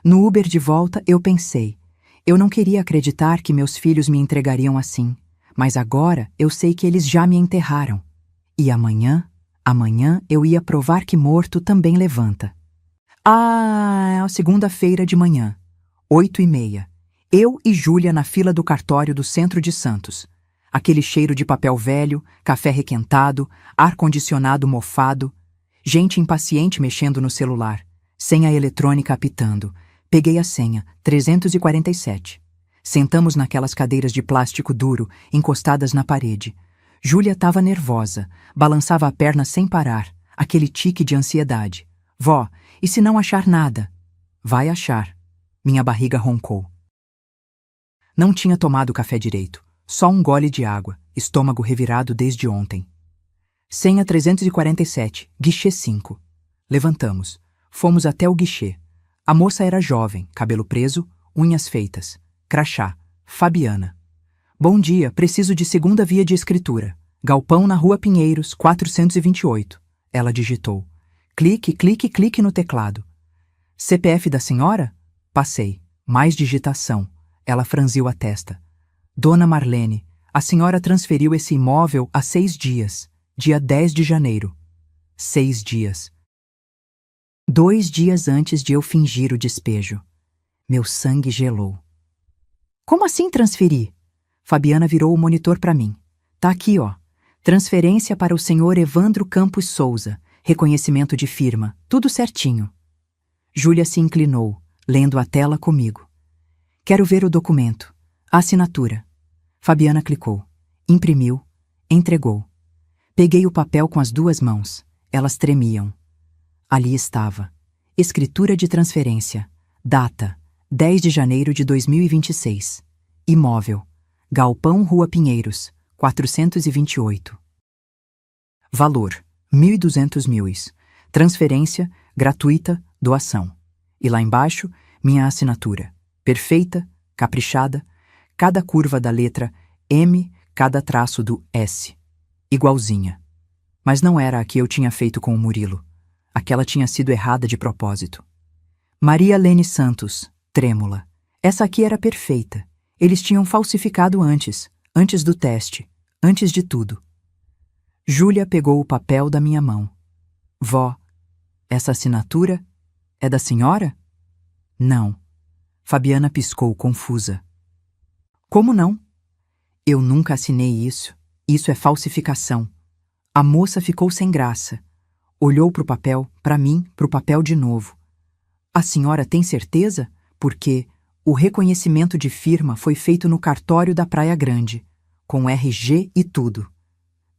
No Uber de volta, eu pensei. Eu não queria acreditar que meus filhos me entregariam assim, mas agora eu sei que eles já me enterraram. E amanhã eu ia provar que morto também levanta. Segunda-feira de manhã, 8h30. Eu e Júlia na fila do cartório do centro de Santos. Aquele cheiro de papel velho, café requentado, ar-condicionado mofado, gente impaciente mexendo no celular, senha eletrônica apitando. Peguei a senha, 347. Sentamos naquelas cadeiras de plástico duro, encostadas na parede. Júlia estava nervosa, balançava a perna sem parar, aquele tique de ansiedade. Vó, e se não achar nada? Vai achar. Minha barriga roncou. Não tinha tomado café direito, só um gole de água, estômago revirado desde ontem. Senha 347, guichê 5. Levantamos. Fomos até o guichê. A moça era jovem, cabelo preso, unhas feitas. Crachá. Fabiana. Bom dia, preciso de segunda via de escritura. Galpão na Rua Pinheiros, 428. Ela digitou. Clique, clique, clique no teclado. CPF da senhora? Passei. Mais digitação. Ela franziu a testa. Dona Marlene, a senhora transferiu esse imóvel há 6 dias. Dia 10 de janeiro. 6 dias. 2 dias antes de eu fingir o despejo. Meu sangue gelou. Como assim transferir? Fabiana virou o monitor para mim. Tá aqui, ó. Transferência para o senhor Evandro Campos Souza. Reconhecimento de firma. Tudo certinho. Júlia se inclinou, lendo a tela comigo. Quero ver o documento. A assinatura. Fabiana clicou. Imprimiu. Entregou. Peguei o papel com as 2 mãos. Elas tremiam. Ali estava. Escritura de transferência. Data. 10 de janeiro de 2026. Imóvel. Galpão Rua Pinheiros, 428. Valor. 1.200 milhões. Transferência. Gratuita. Doação. E lá embaixo, minha assinatura. Perfeita. Caprichada. Cada curva da letra M, cada traço do S. Igualzinha. Mas não era a que eu tinha feito com o Murilo. Aquela tinha sido errada de propósito. Maria Lene Santos, trêmula. Essa aqui era perfeita. Eles tinham falsificado antes do teste, antes de tudo. Júlia pegou o papel da minha mão. Vó, essa assinatura é da senhora? Não. Fabiana piscou confusa. Como não? Eu nunca assinei isso. Isso é falsificação. A moça ficou sem graça. Olhou para o papel, para mim, para o papel de novo. A senhora tem certeza? Porque o reconhecimento de firma foi feito no cartório da Praia Grande, com RG e tudo.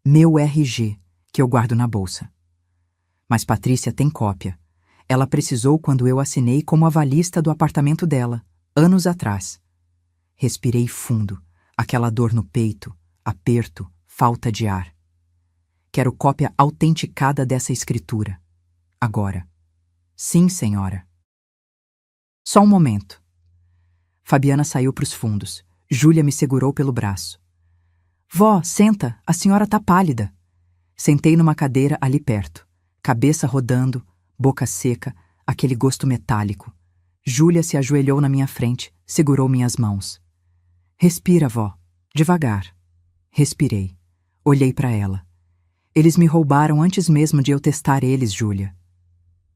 Meu RG, que eu guardo na bolsa. Mas Patrícia tem cópia. Ela precisou quando eu assinei como avalista do apartamento dela, anos atrás. Respirei fundo. Aquela dor no peito, aperto, falta de ar. Quero cópia autenticada dessa escritura. Agora. Sim, senhora. Só um momento. Fabiana saiu para os fundos. Júlia me segurou pelo braço. Vó, senta, a senhora tá pálida. Sentei numa cadeira ali perto, cabeça rodando, boca seca, aquele gosto metálico. Júlia se ajoelhou na minha frente, segurou minhas mãos. Respira, vó, devagar. Respirei. Olhei para ela. Eles me roubaram antes mesmo de eu testar eles, Júlia.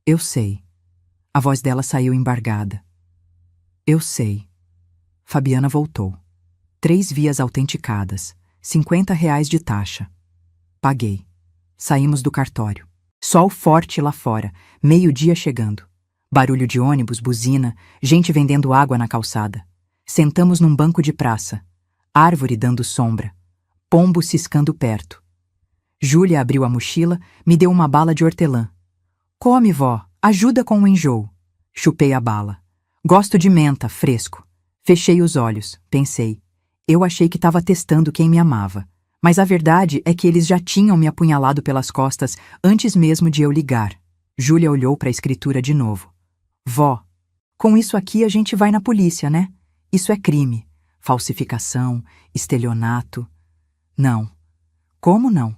Eu sei. A voz dela saiu embargada. Eu sei. Fabiana voltou. 3 vias autenticadas, R$ 50 de taxa. Paguei. Saímos do cartório. Sol forte lá fora, meio-dia chegando. Barulho de ônibus, buzina, gente vendendo água na calçada. Sentamos num banco de praça. Árvore dando sombra. Pombo ciscando perto. Júlia abriu a mochila, me deu uma bala de hortelã. Come, vó, ajuda com o enjoo. Chupei a bala. Gosto de menta, fresco. Fechei os olhos, pensei. Eu achei que estava testando quem me amava. Mas a verdade é que eles já tinham me apunhalado pelas costas antes mesmo de eu ligar. Júlia olhou para a escritura de novo. Vó, com isso aqui a gente vai na polícia, né? Isso é crime. Falsificação, estelionato. Não. Como não?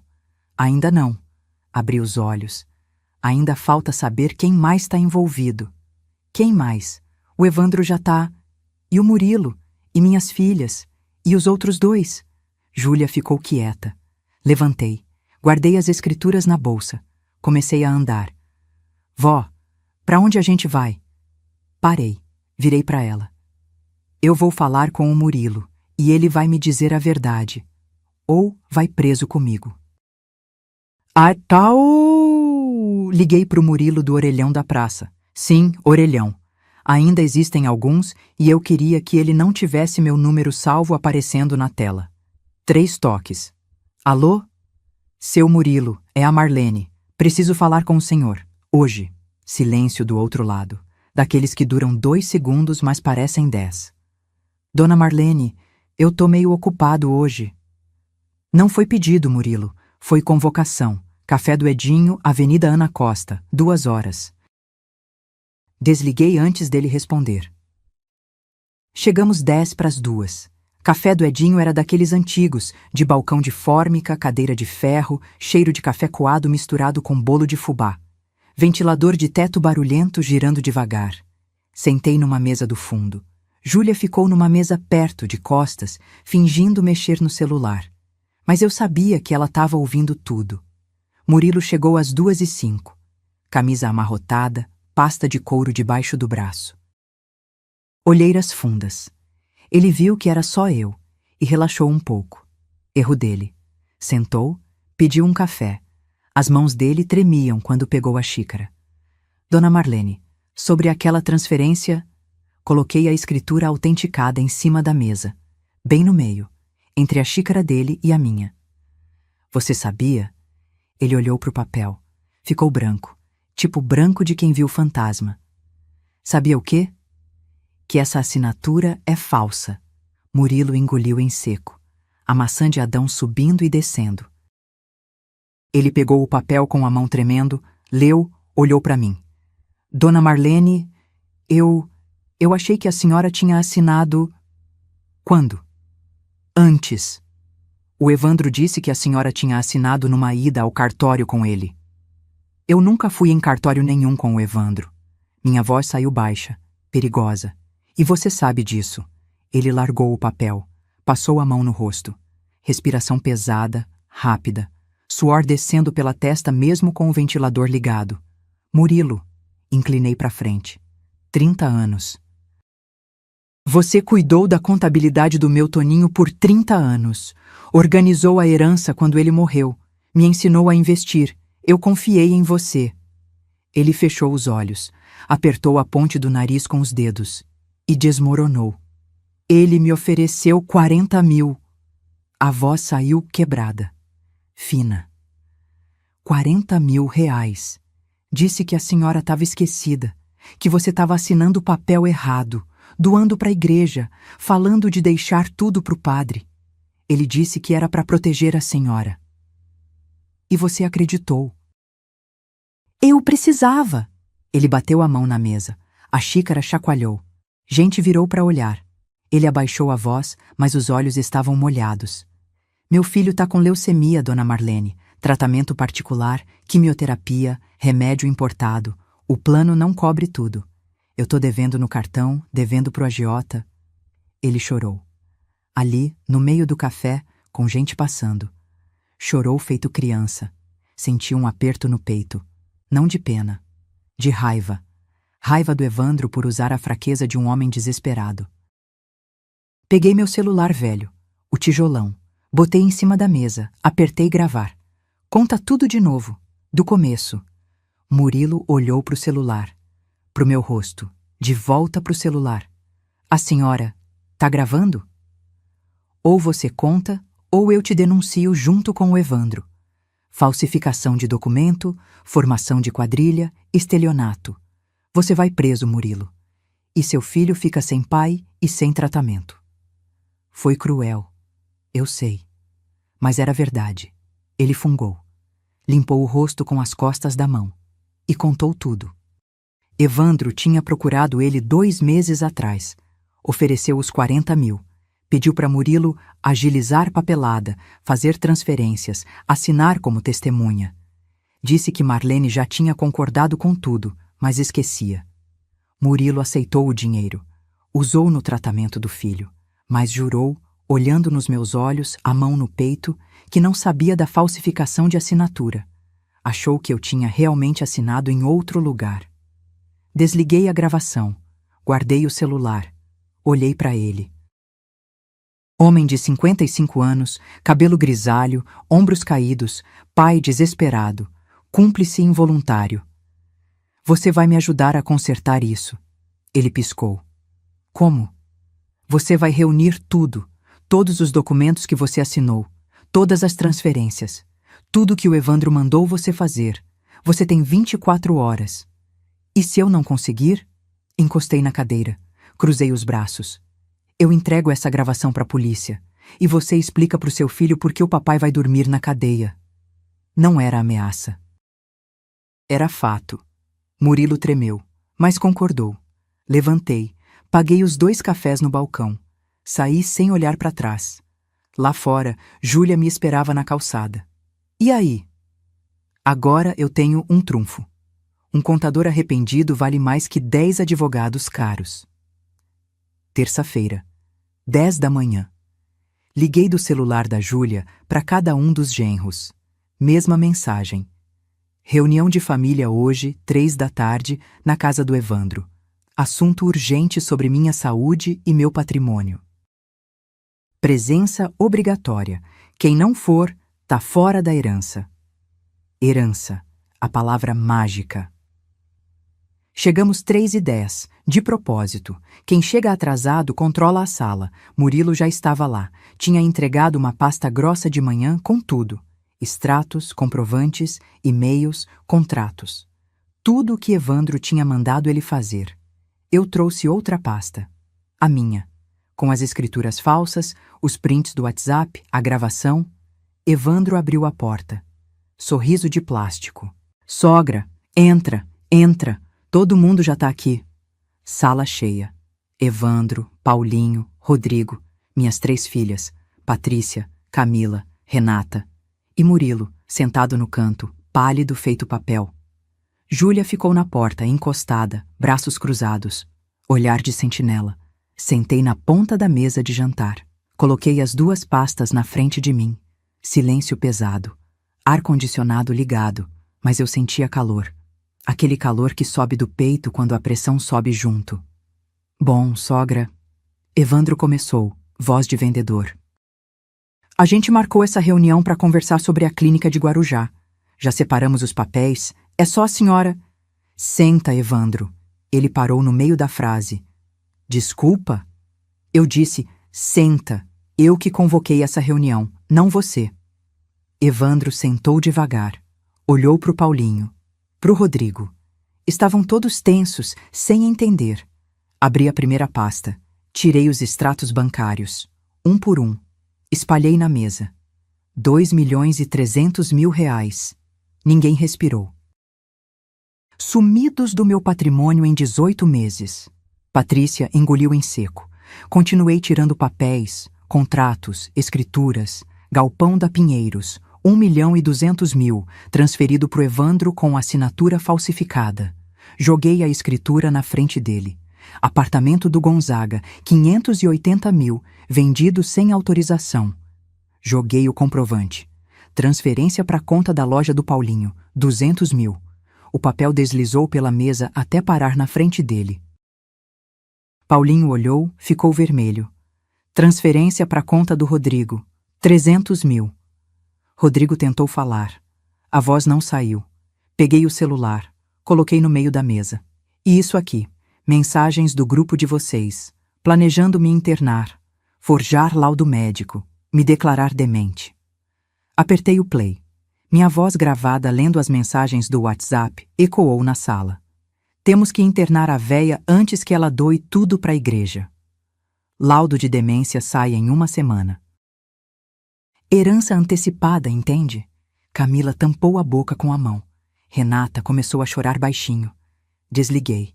Ainda não. Abri os olhos. Ainda falta saber quem mais está envolvido. Quem mais? O Evandro já tá. E o Murilo? E minhas filhas? E os outros 2? Júlia ficou quieta. Levantei. Guardei as escrituras na bolsa. Comecei a andar. Vó, para onde a gente vai? Parei. Virei para ela. Eu vou falar com o Murilo e ele vai me dizer a verdade. Ou vai preso comigo. Ah, tal! Liguei pro Murilo do orelhão da praça. Sim, orelhão. Ainda existem alguns e eu queria que ele não tivesse meu número salvo aparecendo na tela. 3 toques. Alô? Seu Murilo, é a Marlene. Preciso falar com o senhor. Hoje. Silêncio do outro lado. Daqueles que duram 2 segundos, mas parecem 10. Dona Marlene, eu tô meio ocupado hoje. Não foi pedido, Murilo. Foi convocação. Café do Edinho, Avenida Ana Costa, 2 horas. Desliguei antes dele responder. Chegamos 1:50. Café do Edinho era daqueles antigos, de balcão de fórmica, cadeira de ferro, cheiro de café coado misturado com bolo de fubá. Ventilador de teto barulhento girando devagar. Sentei numa mesa do fundo. Júlia ficou numa mesa perto, de costas, fingindo mexer no celular. Mas eu sabia que ela estava ouvindo tudo. Murilo chegou às 2:05. Camisa amarrotada, pasta de couro debaixo do braço. Olheiras fundas. Ele viu que era só eu e relaxou um pouco. Erro dele. Sentou, pediu um café. As mãos dele tremiam quando pegou a xícara. Dona Marlene, sobre aquela transferência, coloquei a escritura autenticada em cima da mesa, bem no meio, entre a xícara dele e a minha. Você sabia? Ele olhou para o papel. Ficou branco, tipo branco de quem viu fantasma. Sabia o quê? Que essa assinatura é falsa. Murilo engoliu em seco, a maçã de Adão subindo e descendo. Ele pegou o papel com a mão tremendo, leu, olhou para mim. Dona Marlene, eu achei que a senhora tinha assinado... Quando? Antes. O Evandro disse que a senhora tinha assinado numa ida ao cartório com ele. Eu nunca fui em cartório nenhum com o Evandro. Minha voz saiu baixa, perigosa. E você sabe disso. Ele largou o papel, passou a mão no rosto. Respiração pesada, rápida. Suor descendo pela testa mesmo com o ventilador ligado. Murilo. Inclinei para frente. 30 anos. Você cuidou da contabilidade do meu Toninho por 30 anos. Organizou a herança quando ele morreu. Me ensinou a investir. Eu confiei em você. Ele fechou os olhos, apertou a ponte do nariz com os dedos e desmoronou. Ele me ofereceu 40 mil. A voz saiu quebrada, fina. 40 mil reais. Disse que a senhora estava esquecida, que você estava assinando o papel errado, doando para a igreja, falando de deixar tudo para o padre. Ele disse que era para proteger a senhora. E você acreditou. Eu precisava. Ele bateu a mão na mesa. A xícara chacoalhou. Gente virou para olhar. Ele abaixou a voz, mas os olhos estavam molhados. Meu filho tá com leucemia, dona Marlene. Tratamento particular, quimioterapia, remédio importado. O plano não cobre tudo. Eu tô devendo no cartão, devendo pro agiota. Ele chorou. Ali, no meio do café, com gente passando. Chorou feito criança. Senti um aperto no peito. Não de pena. De raiva. Raiva do Evandro por usar a fraqueza de um homem desesperado. Peguei meu celular velho, o tijolão. Botei em cima da mesa, apertei gravar. Conta tudo de novo, do começo. Murilo olhou pro celular, pro meu rosto, de volta pro celular. A senhora tá gravando? Ou você conta, ou eu te denuncio junto com o Evandro. Falsificação de documento, formação de quadrilha, estelionato. Você vai preso, Murilo. E seu filho fica sem pai e sem tratamento. Foi cruel. Eu sei. Mas era verdade. Ele fungou. Limpou o rosto com as costas da mão. E contou tudo. Evandro tinha procurado ele 2 meses atrás. Ofereceu os 40 mil. Pediu para Murilo agilizar papelada, fazer transferências, assinar como testemunha. Disse que Marlene já tinha concordado com tudo, mas esquecia. Murilo aceitou o dinheiro. Usou no tratamento do filho, mas jurou, olhando nos meus olhos, a mão no peito, que não sabia da falsificação de assinatura. Achou que eu tinha realmente assinado em outro lugar. Desliguei a gravação, guardei o celular, olhei para ele. Homem de 55 anos, cabelo grisalho, ombros caídos, pai desesperado, cúmplice involuntário. Você vai me ajudar a consertar isso. Ele piscou. Como? Você vai reunir tudo, todos os documentos que você assinou, todas as transferências, tudo que o Evandro mandou você fazer. Você tem 24 horas. E se eu não conseguir? Encostei na cadeira, cruzei os braços. Eu entrego essa gravação para a polícia, e você explica para o seu filho por que o papai vai dormir na cadeia. Não era ameaça. Era fato. Murilo tremeu, mas concordou. Levantei, paguei os 2 cafés no balcão. Saí sem olhar para trás. Lá fora, Júlia me esperava na calçada. E aí? Agora eu tenho um trunfo. Um contador arrependido vale mais que 10 advogados caros. Terça-feira, 10 da manhã. Liguei do celular da Júlia para cada um dos genros. Mesma mensagem. Reunião de família hoje, 3 da tarde, na casa do Evandro. Assunto urgente sobre minha saúde e meu patrimônio. Presença obrigatória. Quem não for, tá fora da herança. Herança, a palavra mágica. Chegamos 3h10, de propósito. Quem chega atrasado controla a sala. Murilo já estava lá. Tinha entregado uma pasta grossa de manhã com tudo. Extratos, comprovantes, e-mails, contratos. Tudo o que Evandro tinha mandado ele fazer. Eu trouxe outra pasta. A minha. Com as escrituras falsas, os prints do WhatsApp, a gravação. Evandro abriu a porta. Sorriso de plástico. Sogra, entra, entra. Todo mundo já tá aqui. Sala cheia. Evandro, Paulinho, Rodrigo, minhas 3 filhas, Patrícia, Camila, Renata. E Murilo, sentado no canto, pálido feito papel. Júlia ficou na porta, encostada, braços cruzados. Olhar de sentinela. Sentei na ponta da mesa de jantar. Coloquei as 2 pastas na frente de mim. Silêncio pesado. Ar-condicionado ligado, mas eu sentia calor. Aquele calor que sobe do peito quando a pressão sobe junto. Bom, sogra. Evandro começou, voz de vendedor. A gente marcou essa reunião para conversar sobre a clínica de Guarujá. Já separamos os papéis. É só a senhora... Senta, Evandro. Ele parou no meio da frase. Desculpa? Eu disse, senta. Eu que convoquei essa reunião, não você. Evandro sentou devagar. Olhou para o Paulinho. Pro Rodrigo. Estavam todos tensos, sem entender. Abri a primeira pasta. Tirei os extratos bancários. Um por um. Espalhei na mesa. 2.300.000 reais. Ninguém respirou. Sumidos do meu patrimônio em 18 meses. Patrícia engoliu em seco. Continuei tirando papéis, contratos, escrituras, galpão da Pinheiros, 1.200.000, transferido pro Evandro com assinatura falsificada. Joguei a escritura na frente dele. Apartamento do Gonzaga, 580.000, vendido sem autorização. Joguei o comprovante. Transferência para a conta da loja do Paulinho, 200.000. O papel deslizou pela mesa até parar na frente dele. Paulinho olhou, ficou vermelho. Transferência para a conta do Rodrigo, 300.000. Rodrigo tentou falar. A voz não saiu. Peguei o celular, coloquei no meio da mesa. E isso aqui, mensagens do grupo de vocês, planejando me internar, forjar laudo médico, me declarar demente. Apertei o play. Minha voz gravada lendo as mensagens do WhatsApp ecoou na sala. Temos que internar a véia antes que ela doe tudo para a igreja. Laudo de demência sai em 1 semana. Herança antecipada, entende? Camila tampou a boca com a mão. Renata começou a chorar baixinho. Desliguei.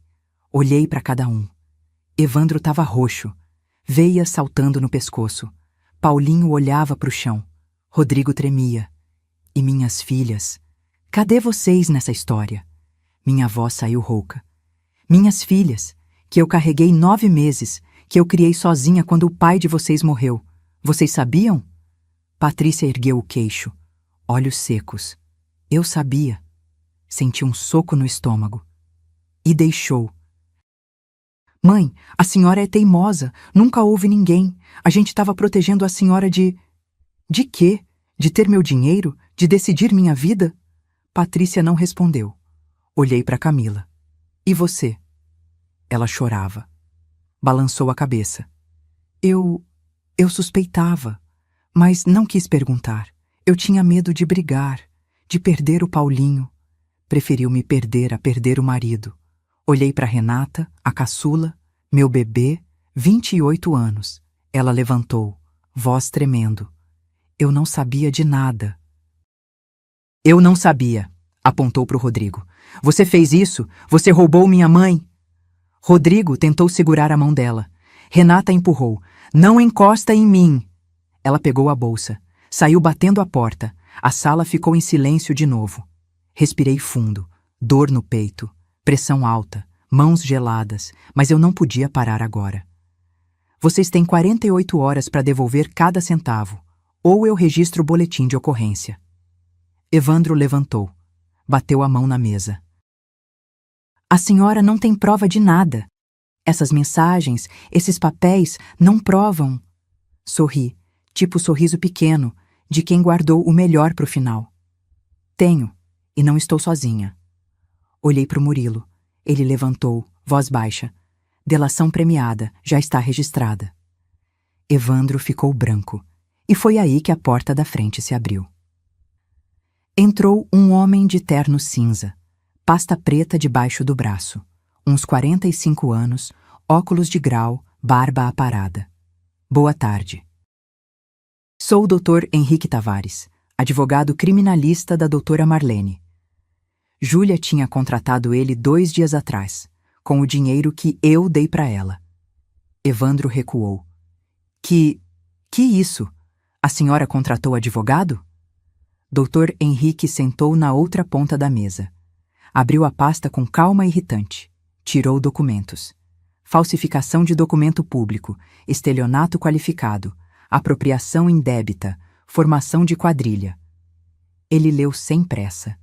Olhei para cada um. Evandro estava roxo, veias saltando no pescoço. Paulinho olhava para o chão. Rodrigo tremia. E minhas filhas? Cadê vocês nessa história? Minha voz saiu rouca. Minhas filhas, que eu carreguei 9 meses, que eu criei sozinha quando o pai de vocês morreu. Vocês sabiam? Patrícia ergueu o queixo. Olhos secos. Eu sabia. Senti um soco no estômago. E deixou. Mãe, a senhora é teimosa. Nunca houve ninguém. A gente estava protegendo a senhora de... De quê? De ter meu dinheiro? De decidir minha vida? Patrícia não respondeu. Olhei para Camila. E você? Ela chorava. Balançou a cabeça. Eu suspeitava, mas não quis perguntar. Eu tinha medo de brigar, de perder o Paulinho. Preferiu me perder a perder o marido. Olhei para Renata, a caçula, meu bebê, 28 anos. Ela levantou, voz tremendo. Eu não sabia de nada. Eu não sabia, apontou para o Rodrigo. Você fez isso? Você roubou minha mãe? Rodrigo tentou segurar a mão dela. Renata empurrou. Não encosta em mim. Ela pegou a bolsa. Saiu batendo a porta. A sala ficou em silêncio de novo. Respirei fundo. Dor no peito. Pressão alta. Mãos geladas. Mas eu não podia parar agora. Vocês têm 48 horas para devolver cada centavo. Ou eu registro o boletim de ocorrência. Evandro levantou. Bateu a mão na mesa. A senhora não tem prova de nada. Essas mensagens, esses papéis, não provam. Sorri, tipo sorriso pequeno, de quem guardou o melhor pro final. Tenho, e não estou sozinha. Olhei pro Murilo. Ele levantou, voz baixa. Delação premiada, já está registrada. Evandro ficou branco, e foi aí que a porta da frente se abriu. Entrou um homem de terno cinza, pasta preta debaixo do braço, uns 45 anos, óculos de grau, barba aparada. Boa tarde. Sou o Dr. Henrique Tavares, advogado criminalista da doutora Marlene. Júlia tinha contratado ele 2 dias atrás, com o dinheiro que eu dei para ela. Evandro recuou. Que isso? A senhora contratou advogado? Dr. Henrique sentou na outra ponta da mesa. Abriu a pasta com calma irritante. Tirou documentos. Falsificação de documento público, estelionato qualificado, apropriação indébita, formação de quadrilha. Ele leu sem pressa.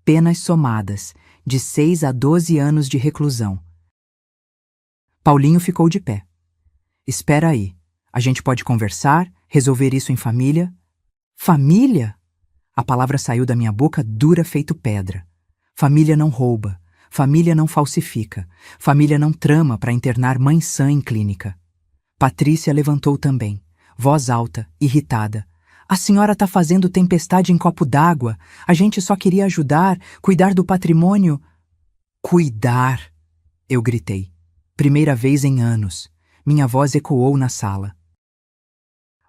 Penas somadas, de 6 a 12 anos de reclusão. Paulinho ficou de pé. Espera aí. A gente pode conversar, resolver isso em família? Família? A palavra saiu da minha boca dura feito pedra. Família não rouba. Família não falsifica. Família não trama para internar mãe sã em clínica. Patrícia levantou também, voz alta, irritada. A senhora tá fazendo tempestade em copo d'água. A gente só queria ajudar, cuidar do patrimônio. Cuidar! Eu gritei. Primeira vez em anos. Minha voz ecoou na sala.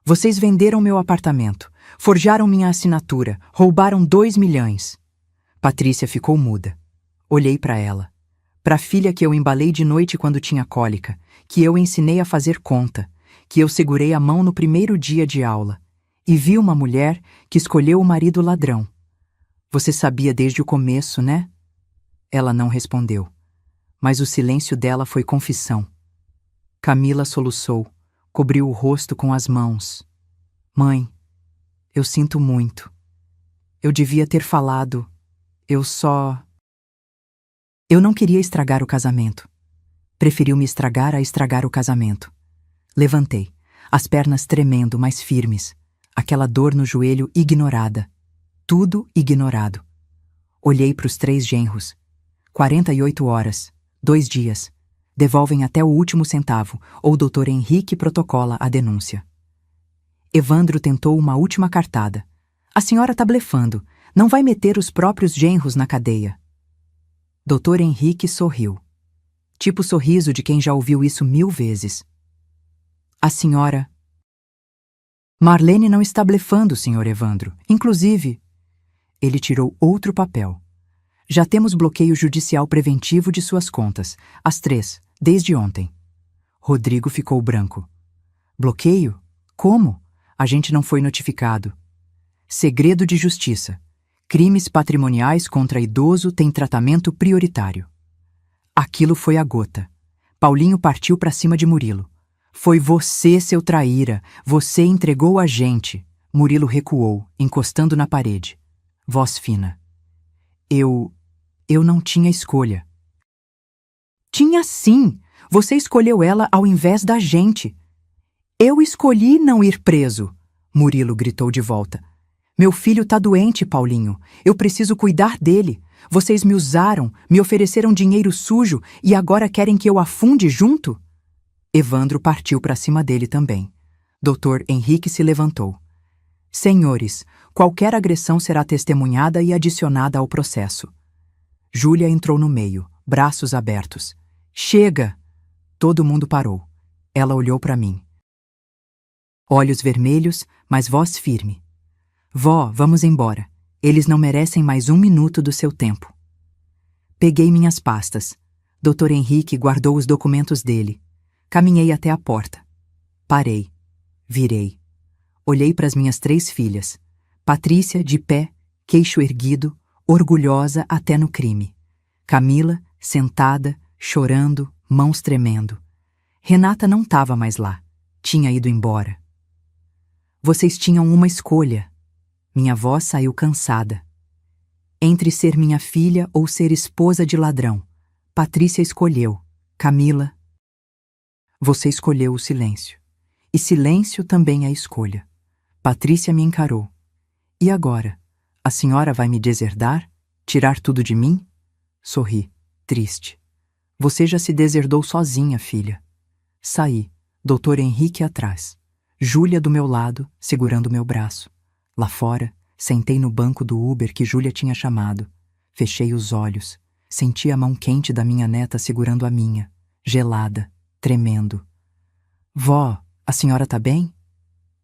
Vocês venderam meu apartamento, forjaram minha assinatura, roubaram 2 milhões. Patrícia ficou muda. Olhei para ela. Para a filha que eu embalei de noite quando tinha cólica, que eu ensinei a fazer conta, que eu segurei a mão no primeiro dia de aula, e vi uma mulher que escolheu o marido ladrão. Você sabia desde o começo, né? Ela não respondeu, mas o silêncio dela foi confissão. Camila soluçou, cobriu o rosto com as mãos. Mãe, eu sinto muito. Eu devia ter falado. Eu não queria estragar o casamento. Preferiu me estragar a estragar o casamento. Levantei, as pernas tremendo, mas firmes. Aquela dor no joelho ignorada. Tudo ignorado. Olhei para os 3 genros. 48 horas, 2 dias. Devolvem até o último centavo, ou o Dr. Henrique protocola a denúncia. Evandro tentou uma última cartada. A senhora tá blefando. Não vai meter os próprios genros na cadeia. Dr. Henrique sorriu. Tipo o sorriso de quem já ouviu isso 1000 vezes. A senhora... Marlene não está blefando, Sr. Evandro. Inclusive... Ele tirou outro papel. Já temos bloqueio judicial preventivo de suas contas. As 3, desde ontem. Rodrigo ficou branco. Bloqueio? Como? A gente não foi notificado. Segredo de justiça. Crimes patrimoniais contra idoso têm tratamento prioritário. Aquilo foi a gota. Paulinho partiu para cima de Murilo. Foi você, seu traíra. Você entregou a gente. Murilo recuou, encostando na parede. Voz fina. Eu não tinha escolha. Tinha sim. Você escolheu ela ao invés da gente. Eu escolhi não ir preso. Murilo gritou de volta. Meu filho tá doente, Paulinho. Eu preciso cuidar dele. Vocês me usaram, me ofereceram dinheiro sujo e agora querem que eu afunde junto? Evandro partiu para cima dele também. Dr. Henrique se levantou. Senhores, qualquer agressão será testemunhada e adicionada ao processo. Júlia entrou no meio, braços abertos. Chega! Todo mundo parou. Ela olhou para mim. Olhos vermelhos, mas voz firme. Vó, vamos embora. Eles não merecem mais 1 minuto do seu tempo. Peguei minhas pastas. Dr. Henrique guardou os documentos dele. Caminhei até a porta. Parei. Virei. Olhei para as minhas 3 filhas. Patrícia, de pé, queixo erguido, orgulhosa até no crime. Camila, sentada, chorando, mãos tremendo. Renata não estava mais lá. Tinha ido embora. Vocês tinham uma escolha. Minha voz saiu cansada. Entre ser minha filha ou ser esposa de ladrão. Patrícia escolheu. Camila. Você escolheu o silêncio. E silêncio também é escolha. Patrícia me encarou. E agora? A senhora vai me deserdar? Tirar tudo de mim? Sorri, triste. Você já se deserdou sozinha, filha. Saí, Dr. Henrique atrás. Júlia do meu lado, segurando meu braço. Lá fora, sentei no banco do Uber que Júlia tinha chamado. Fechei os olhos. Senti a mão quente da minha neta segurando a minha, gelada, tremendo. Vó, a senhora tá bem?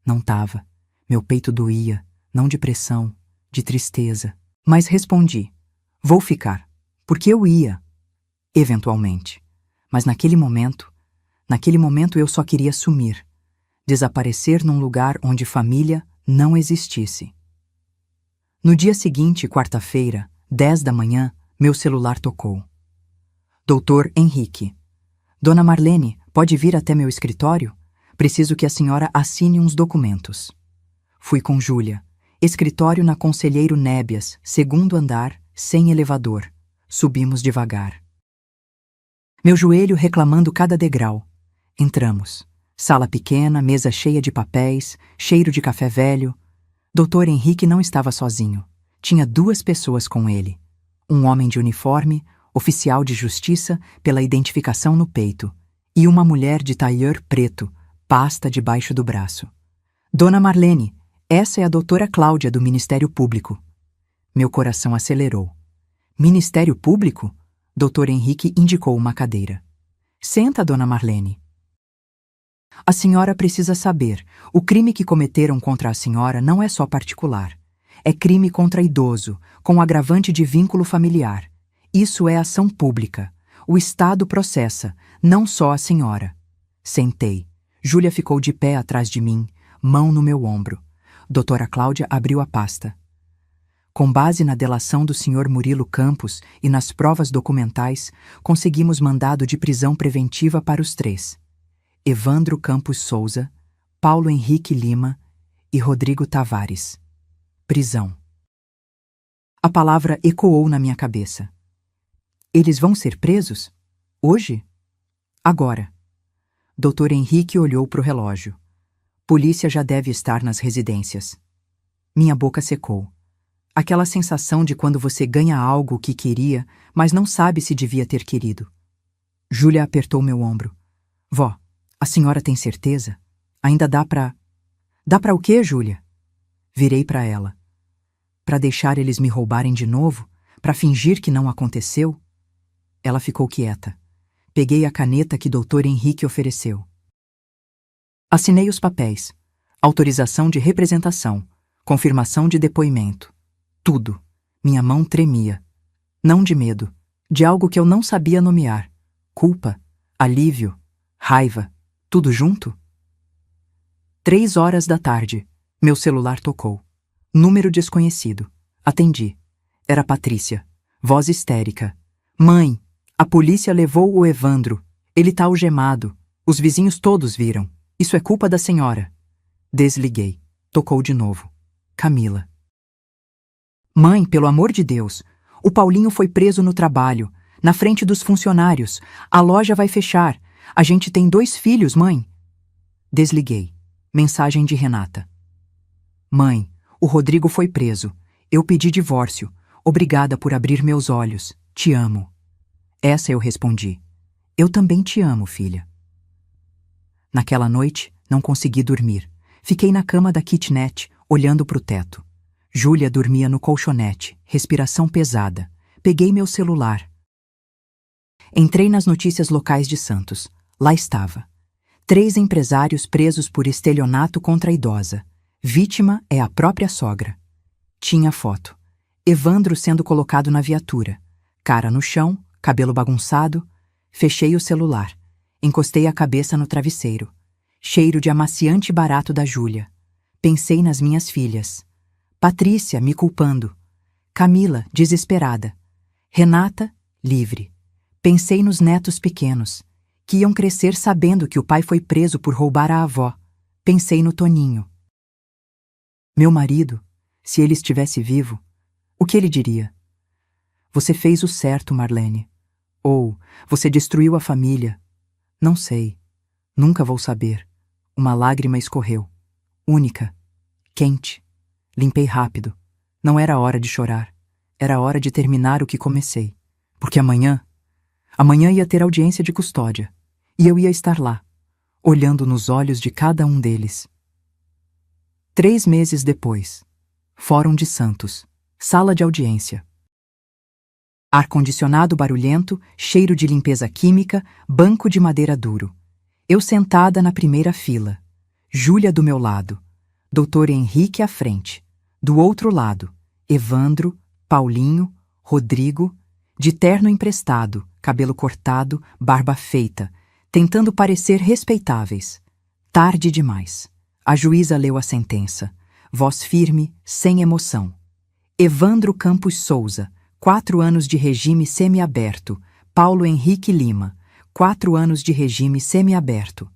Não tava. Meu peito doía, não de pressão, de tristeza. Mas respondi. Vou ficar. Porque eu ia. Eventualmente. Mas naquele momento eu só queria sumir. Desaparecer num lugar onde família não existisse. No dia seguinte, quarta-feira, 10 da manhã, meu celular tocou. Doutor Henrique. Dona Marlene, pode vir até meu escritório? Preciso que a senhora assine uns documentos. Fui com Júlia. Escritório na Conselheiro Nébias, 2º andar, sem elevador. Subimos devagar. Meu joelho reclamando cada degrau. Entramos. Sala pequena, mesa cheia de papéis, cheiro de café velho. Dr. Henrique não estava sozinho. Tinha 2 pessoas com ele. Um homem de uniforme, oficial de justiça pela identificação no peito, e uma mulher de tailleur preto, pasta debaixo do braço. Dona Marlene, essa é a doutora Cláudia do Ministério Público. Meu coração acelerou. Ministério Público? Dr. Henrique indicou uma cadeira. Senta, Dona Marlene. A senhora precisa saber, o crime que cometeram contra a senhora não é só particular. É crime contra idoso, com agravante de vínculo familiar. Isso é ação pública. O Estado processa, não só a senhora. Sentei. Júlia ficou de pé atrás de mim, mão no meu ombro. Doutora Cláudia abriu a pasta. Com base na delação do Sr. Murilo Campos e nas provas documentais, conseguimos mandado de prisão preventiva para os três: Evandro Campos Souza, Paulo Henrique Lima e Rodrigo Tavares. Prisão. A palavra ecoou na minha cabeça. Eles vão ser presos? Hoje? Agora. Dr. Henrique olhou para o relógio. Polícia já deve estar nas residências. Minha boca secou. Aquela sensação de quando você ganha algo que queria, mas não sabe se devia ter querido. Júlia apertou meu ombro. Vó, a senhora tem certeza? Ainda dá pra... Dá pra o quê, Júlia? Virei para ela. Para deixar eles me roubarem de novo? Para fingir que não aconteceu? Ela ficou quieta. Peguei a caneta que Dr. Henrique ofereceu. Assinei os papéis. Autorização de representação. Confirmação de depoimento. Tudo. Minha mão tremia. Não de medo. De algo que eu não sabia nomear. Culpa. Alívio. Raiva. Tudo junto? 3 horas da tarde. Meu celular tocou. Número desconhecido. Atendi. Era Patrícia. Voz histérica. Mãe, a polícia levou o Evandro. Ele tá algemado. Os vizinhos todos viram. Isso é culpa da senhora. Desliguei. Tocou de novo. Camila. Mãe, pelo amor de Deus. O Paulinho foi preso no trabalho. Na frente dos funcionários. A loja vai fechar. A gente tem 2 filhos, mãe. Desliguei. Mensagem de Renata. Mãe, o Rodrigo foi preso. Eu pedi divórcio. Obrigada por abrir meus olhos. Te amo. Essa eu respondi. Eu também te amo, filha. Naquela noite, não consegui dormir. Fiquei na cama da kitnet, olhando para o teto. Júlia dormia no colchonete, respiração pesada. Peguei meu celular. Entrei nas notícias locais de Santos. Lá estava. 3 empresários presos por estelionato contra a idosa. Vítima é a própria sogra. Tinha foto. Evandro sendo colocado na viatura. Cara no chão, cabelo bagunçado. Fechei o celular. Encostei a cabeça no travesseiro. Cheiro de amaciante barato da Júlia. Pensei nas minhas filhas. Patrícia me culpando. Camila, desesperada. Renata, livre. Pensei nos netos pequenos, que iam crescer sabendo que o pai foi preso por roubar a avó. Pensei no Toninho. Meu marido, se ele estivesse vivo, o que ele diria? Você fez o certo, Marlene. Ou, você destruiu a família. Não sei. Nunca vou saber. Uma lágrima escorreu. Única. Quente. Limpei rápido. Não era hora de chorar. Era hora de terminar o que comecei. Porque amanhã ia ter audiência de custódia. E eu ia estar lá, olhando nos olhos de cada um deles. 3 meses depois. Fórum de Santos. Sala de audiência. Ar-condicionado barulhento, cheiro de limpeza química, banco de madeira duro. Eu sentada na primeira fila. Júlia do meu lado. Dr. Henrique à frente. Do outro lado, Evandro, Paulinho, Rodrigo, de terno emprestado, cabelo cortado, barba feita, tentando parecer respeitáveis. Tarde demais. A juíza leu a sentença. Voz firme, sem emoção. Evandro Campos Souza, 4 anos de regime semiaberto. Paulo Henrique Lima, 4 anos de regime semiaberto.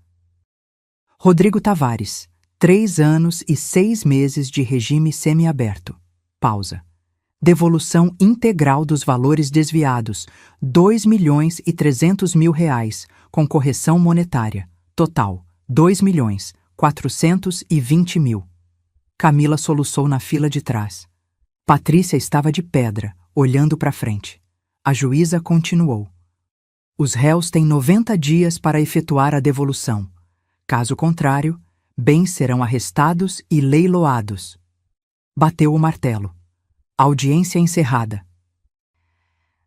Rodrigo Tavares, 3 anos e 6 meses de regime semiaberto. Pausa. Devolução integral dos valores desviados, R$ 2.300.000, com correção monetária. Total, R$ 2.420.000. Camila soluçou na fila de trás. Patrícia estava de pedra, olhando para frente. A juíza continuou. Os réus têm 90 dias para efetuar a devolução. Caso contrário, bens serão arrestados e leiloados. Bateu o martelo. Audiência encerrada.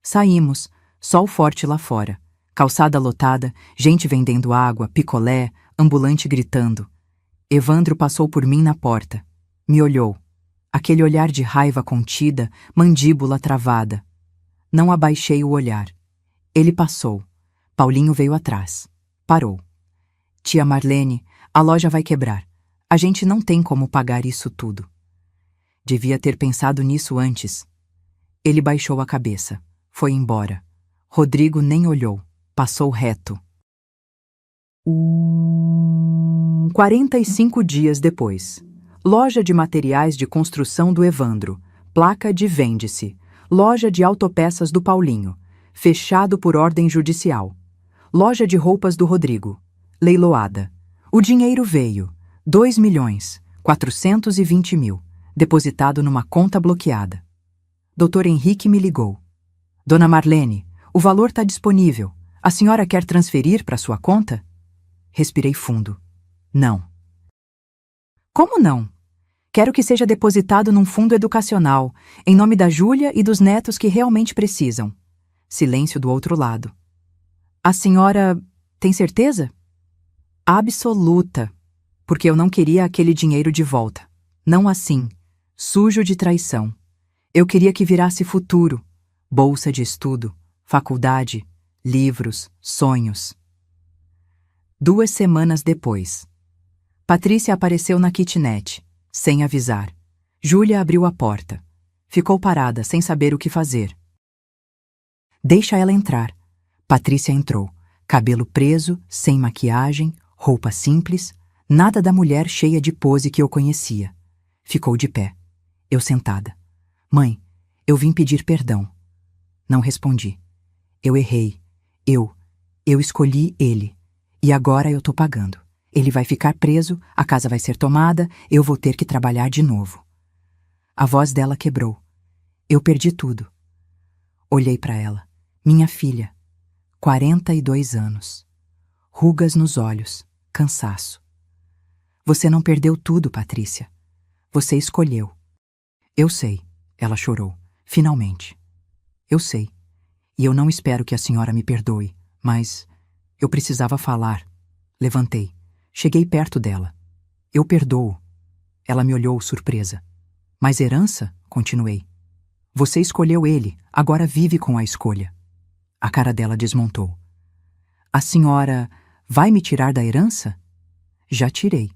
Saímos, sol forte lá fora. Calçada lotada, gente vendendo água, picolé, ambulante gritando. Evandro passou por mim na porta. Me olhou. Aquele olhar de raiva contida, mandíbula travada. Não abaixei o olhar. Ele passou. Paulinho veio atrás. Parou. Tia Marlene, a loja vai quebrar. A gente não tem como pagar isso tudo. Devia ter pensado nisso antes. Ele baixou a cabeça. Foi embora. Rodrigo nem olhou. Passou reto. 45 dias depois. Loja de materiais de construção do Evandro. Placa de vende-se. Loja de autopeças do Paulinho. Fechado por ordem judicial. Loja de roupas do Rodrigo. Leiloada. O dinheiro veio. 2.420.000. Depositado numa conta bloqueada. Dr. Henrique me ligou. Dona Marlene, o valor está disponível. A senhora quer transferir para sua conta? Respirei fundo. Não. Como não? Quero que seja depositado num fundo educacional, em nome da Júlia e dos netos que realmente precisam. Silêncio do outro lado. A senhora tem certeza? Absoluta. Porque eu não queria aquele dinheiro de volta. Não assim, sujo de traição. Eu queria que virasse futuro, bolsa de estudo, faculdade, livros, sonhos. 2 semanas depois. Patrícia apareceu na kitnet, sem avisar. Júlia abriu a porta. Ficou parada, sem saber o que fazer. Deixa ela entrar. Patrícia entrou. Cabelo preso, sem maquiagem, roupa simples, nada da mulher cheia de pose que eu conhecia. Ficou de pé. Eu sentada. Mãe, eu vim pedir perdão. Não respondi. Eu errei. Eu escolhi ele. E agora eu tô pagando. Ele vai ficar preso, a casa vai ser tomada, eu vou ter que trabalhar de novo. A voz dela quebrou. Eu perdi tudo. Olhei para ela. Minha filha. 42 anos. Rugas nos olhos. Cansaço. Você não perdeu tudo, Patrícia. Você escolheu. Eu sei. Ela chorou. Finalmente. Eu sei. E eu não espero que a senhora me perdoe, mas eu precisava falar. Levantei. Cheguei perto dela. Eu perdoo. Ela me olhou surpresa. Mas herança? Continuei. Você escolheu ele, agora vive com a escolha. A cara dela desmontou. A senhora vai me tirar da herança? Já tirei.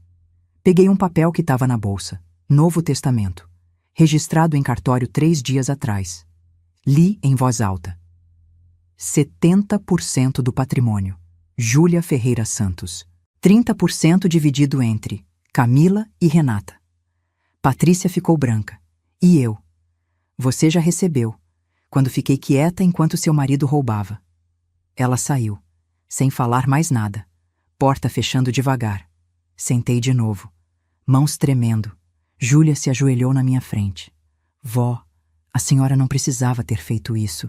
Peguei um papel que estava na bolsa. Novo Testamento. Registrado em cartório 3 dias atrás. Li em voz alta. 70% do patrimônio. Júlia Ferreira Santos. 30% dividido entre Camila e Renata. Patrícia ficou branca. E eu? Você já recebeu, quando fiquei quieta enquanto seu marido roubava. Ela saiu, sem falar mais nada. Porta fechando devagar. Sentei de novo. Mãos tremendo. Júlia se ajoelhou na minha frente. Vó, a senhora não precisava ter feito isso.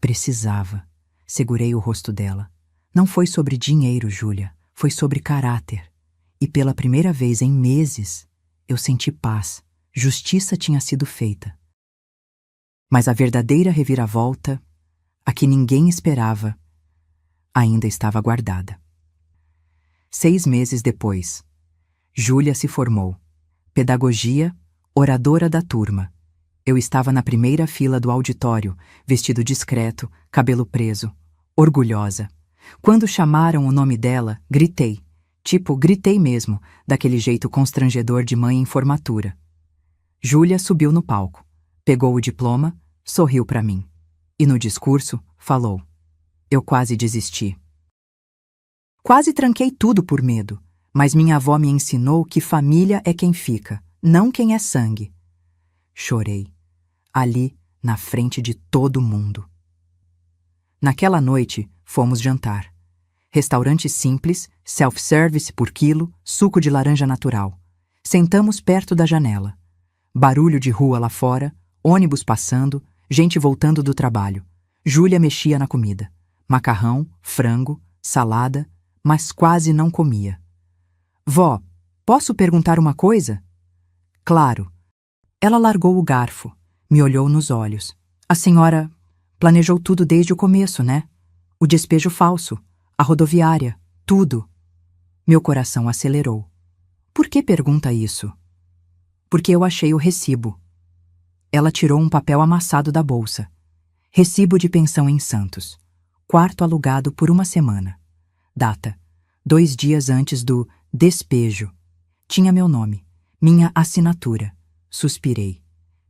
Precisava. Segurei o rosto dela. Não foi sobre dinheiro, Júlia. Foi sobre caráter. E pela primeira vez em meses, eu senti paz. Justiça tinha sido feita. Mas a verdadeira reviravolta, a que ninguém esperava, ainda estava guardada. 6 meses depois, Júlia se formou. Pedagogia, oradora da turma. Eu estava na primeira fila do auditório, vestido discreto, cabelo preso, orgulhosa. Quando chamaram o nome dela, gritei. Gritei mesmo, daquele jeito constrangedor de mãe em formatura. Júlia subiu no palco, pegou o diploma, sorriu para mim. E no discurso, falou. Eu quase desisti. Quase tranquei tudo por medo, mas minha avó me ensinou que família é quem fica, não quem é sangue. Chorei, ali, na frente de todo mundo. Naquela noite, fomos jantar. Restaurante simples, self-service por quilo, suco de laranja natural. Sentamos perto da janela. Barulho de rua lá fora, ônibus passando, gente voltando do trabalho. Júlia mexia na comida. Macarrão, frango, salada, mas quase não comia. Vó, posso perguntar uma coisa? Claro. Ela largou o garfo, me olhou nos olhos. A senhora planejou tudo desde o começo, né? O despejo falso, a rodoviária, tudo. Meu coração acelerou. Por que pergunta isso? Porque eu achei o recibo. Ela tirou um papel amassado da bolsa. Recibo de pensão em Santos. Quarto alugado por 1 semana. Data: 2 dias antes do despejo. Tinha meu nome, minha assinatura. Suspirei.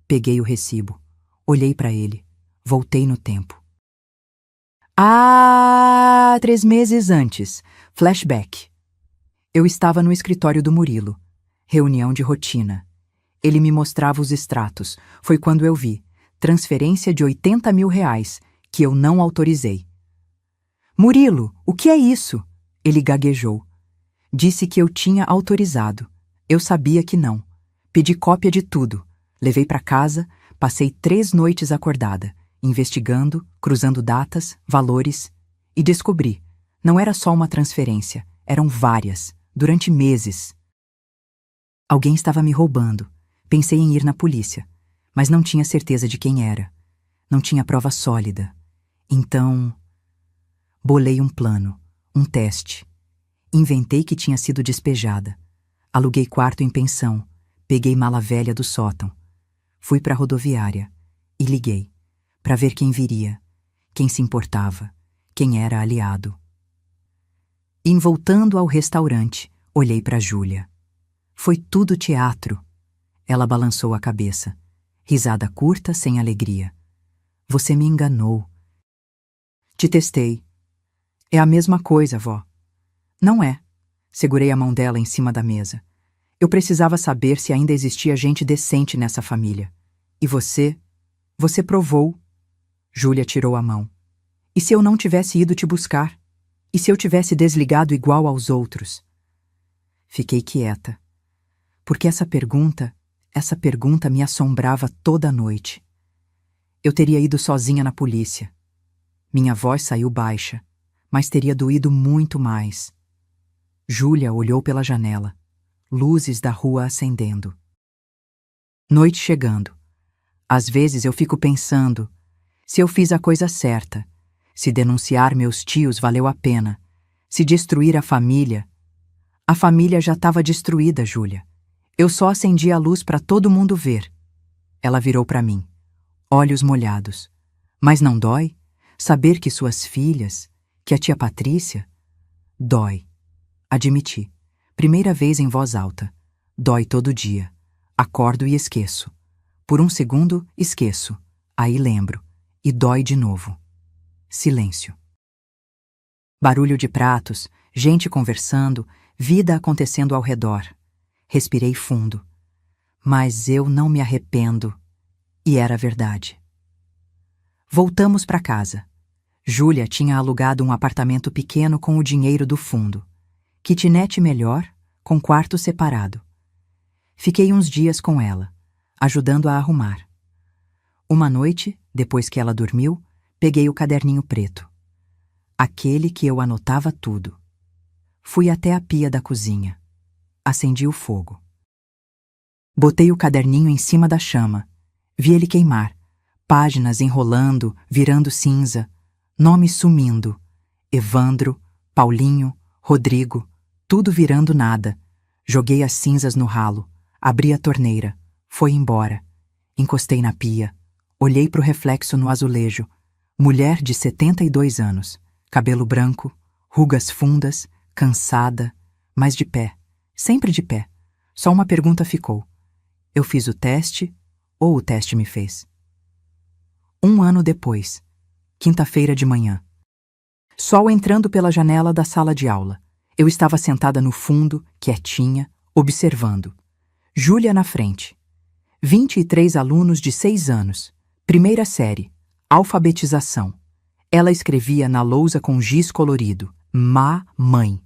Peguei o recibo. Olhei para ele. Voltei no tempo. 3 meses antes. Flashback. Eu estava no escritório do Murilo. Reunião de rotina. Ele me mostrava os extratos. Foi quando eu vi. Transferência de R$80 mil, que eu não autorizei. Murilo, o que é isso? Ele gaguejou. Disse que eu tinha autorizado. Eu sabia que não. Pedi cópia de tudo. Levei para casa, passei 3 noites acordada, investigando, cruzando datas, valores, e descobri. Não era só uma transferência, eram várias, durante meses. Alguém estava me roubando. Pensei em ir na polícia, mas não tinha certeza de quem era. Não tinha prova sólida. Então, bolei um plano, um teste. Inventei que tinha sido despejada. Aluguei quarto em pensão. Peguei mala velha do sótão. Fui para a rodoviária e liguei, para ver quem viria, quem se importava, quem era aliado. E voltando ao restaurante, olhei para Júlia. Foi tudo teatro. Ela balançou a cabeça. Risada curta, sem alegria. Você me enganou. Te testei. É a mesma coisa, vó. Não é. Segurei a mão dela em cima da mesa. Eu precisava saber se ainda existia gente decente nessa família. E você provou. Júlia tirou a mão. E se eu não tivesse ido te buscar? E se eu tivesse desligado igual aos outros? Fiquei quieta. Porque essa pergunta me assombrava toda a noite. Eu teria ido sozinha na polícia. Minha voz saiu baixa, mas teria doído muito mais. Júlia olhou pela janela. Luzes da rua acendendo. Noite chegando. Às vezes eu fico pensando, se eu fiz a coisa certa, se denunciar meus tios valeu a pena, se destruir a família já estava destruída, Júlia. Eu só acendi a luz para todo mundo ver. Ela virou para mim, olhos molhados. Mas não dói? Saber que suas filhas, que a tia Patrícia... Dói. Admiti. Primeira vez em voz alta. Dói todo dia. Acordo e esqueço. Por um segundo, esqueço. Aí lembro. E dói de novo. Silêncio. Barulho de pratos, gente conversando, vida acontecendo ao redor. Respirei fundo. Mas eu não me arrependo. E era verdade. Voltamos para casa. Júlia tinha alugado um apartamento pequeno com o dinheiro do fundo. Kitnet melhor, com quarto separado. Fiquei uns dias com ela, ajudando a arrumar. Uma noite, depois que ela dormiu, peguei o caderninho preto. Aquele que eu anotava tudo. Fui até a pia da cozinha. Acendi o fogo. Botei o caderninho em cima da chama. Vi ele queimar. Páginas enrolando, virando cinza. Nomes sumindo. Evandro, Paulinho, Rodrigo. Tudo virando nada. Joguei as cinzas no ralo. Abri a torneira. Foi embora. Encostei na pia. Olhei para o reflexo no azulejo. Mulher de 72 anos. Cabelo branco. Rugas fundas. Cansada. Mas de pé. Sempre de pé. Só uma pergunta ficou. Eu fiz o teste ou o teste me fez? 1 ano depois. Quinta-feira de manhã. Sol entrando pela janela da sala de aula. Eu estava sentada no fundo, quietinha, observando. Júlia na frente. 23 alunos de 6 anos. Primeira série. Alfabetização. Ela escrevia na lousa com giz colorido. Mãe.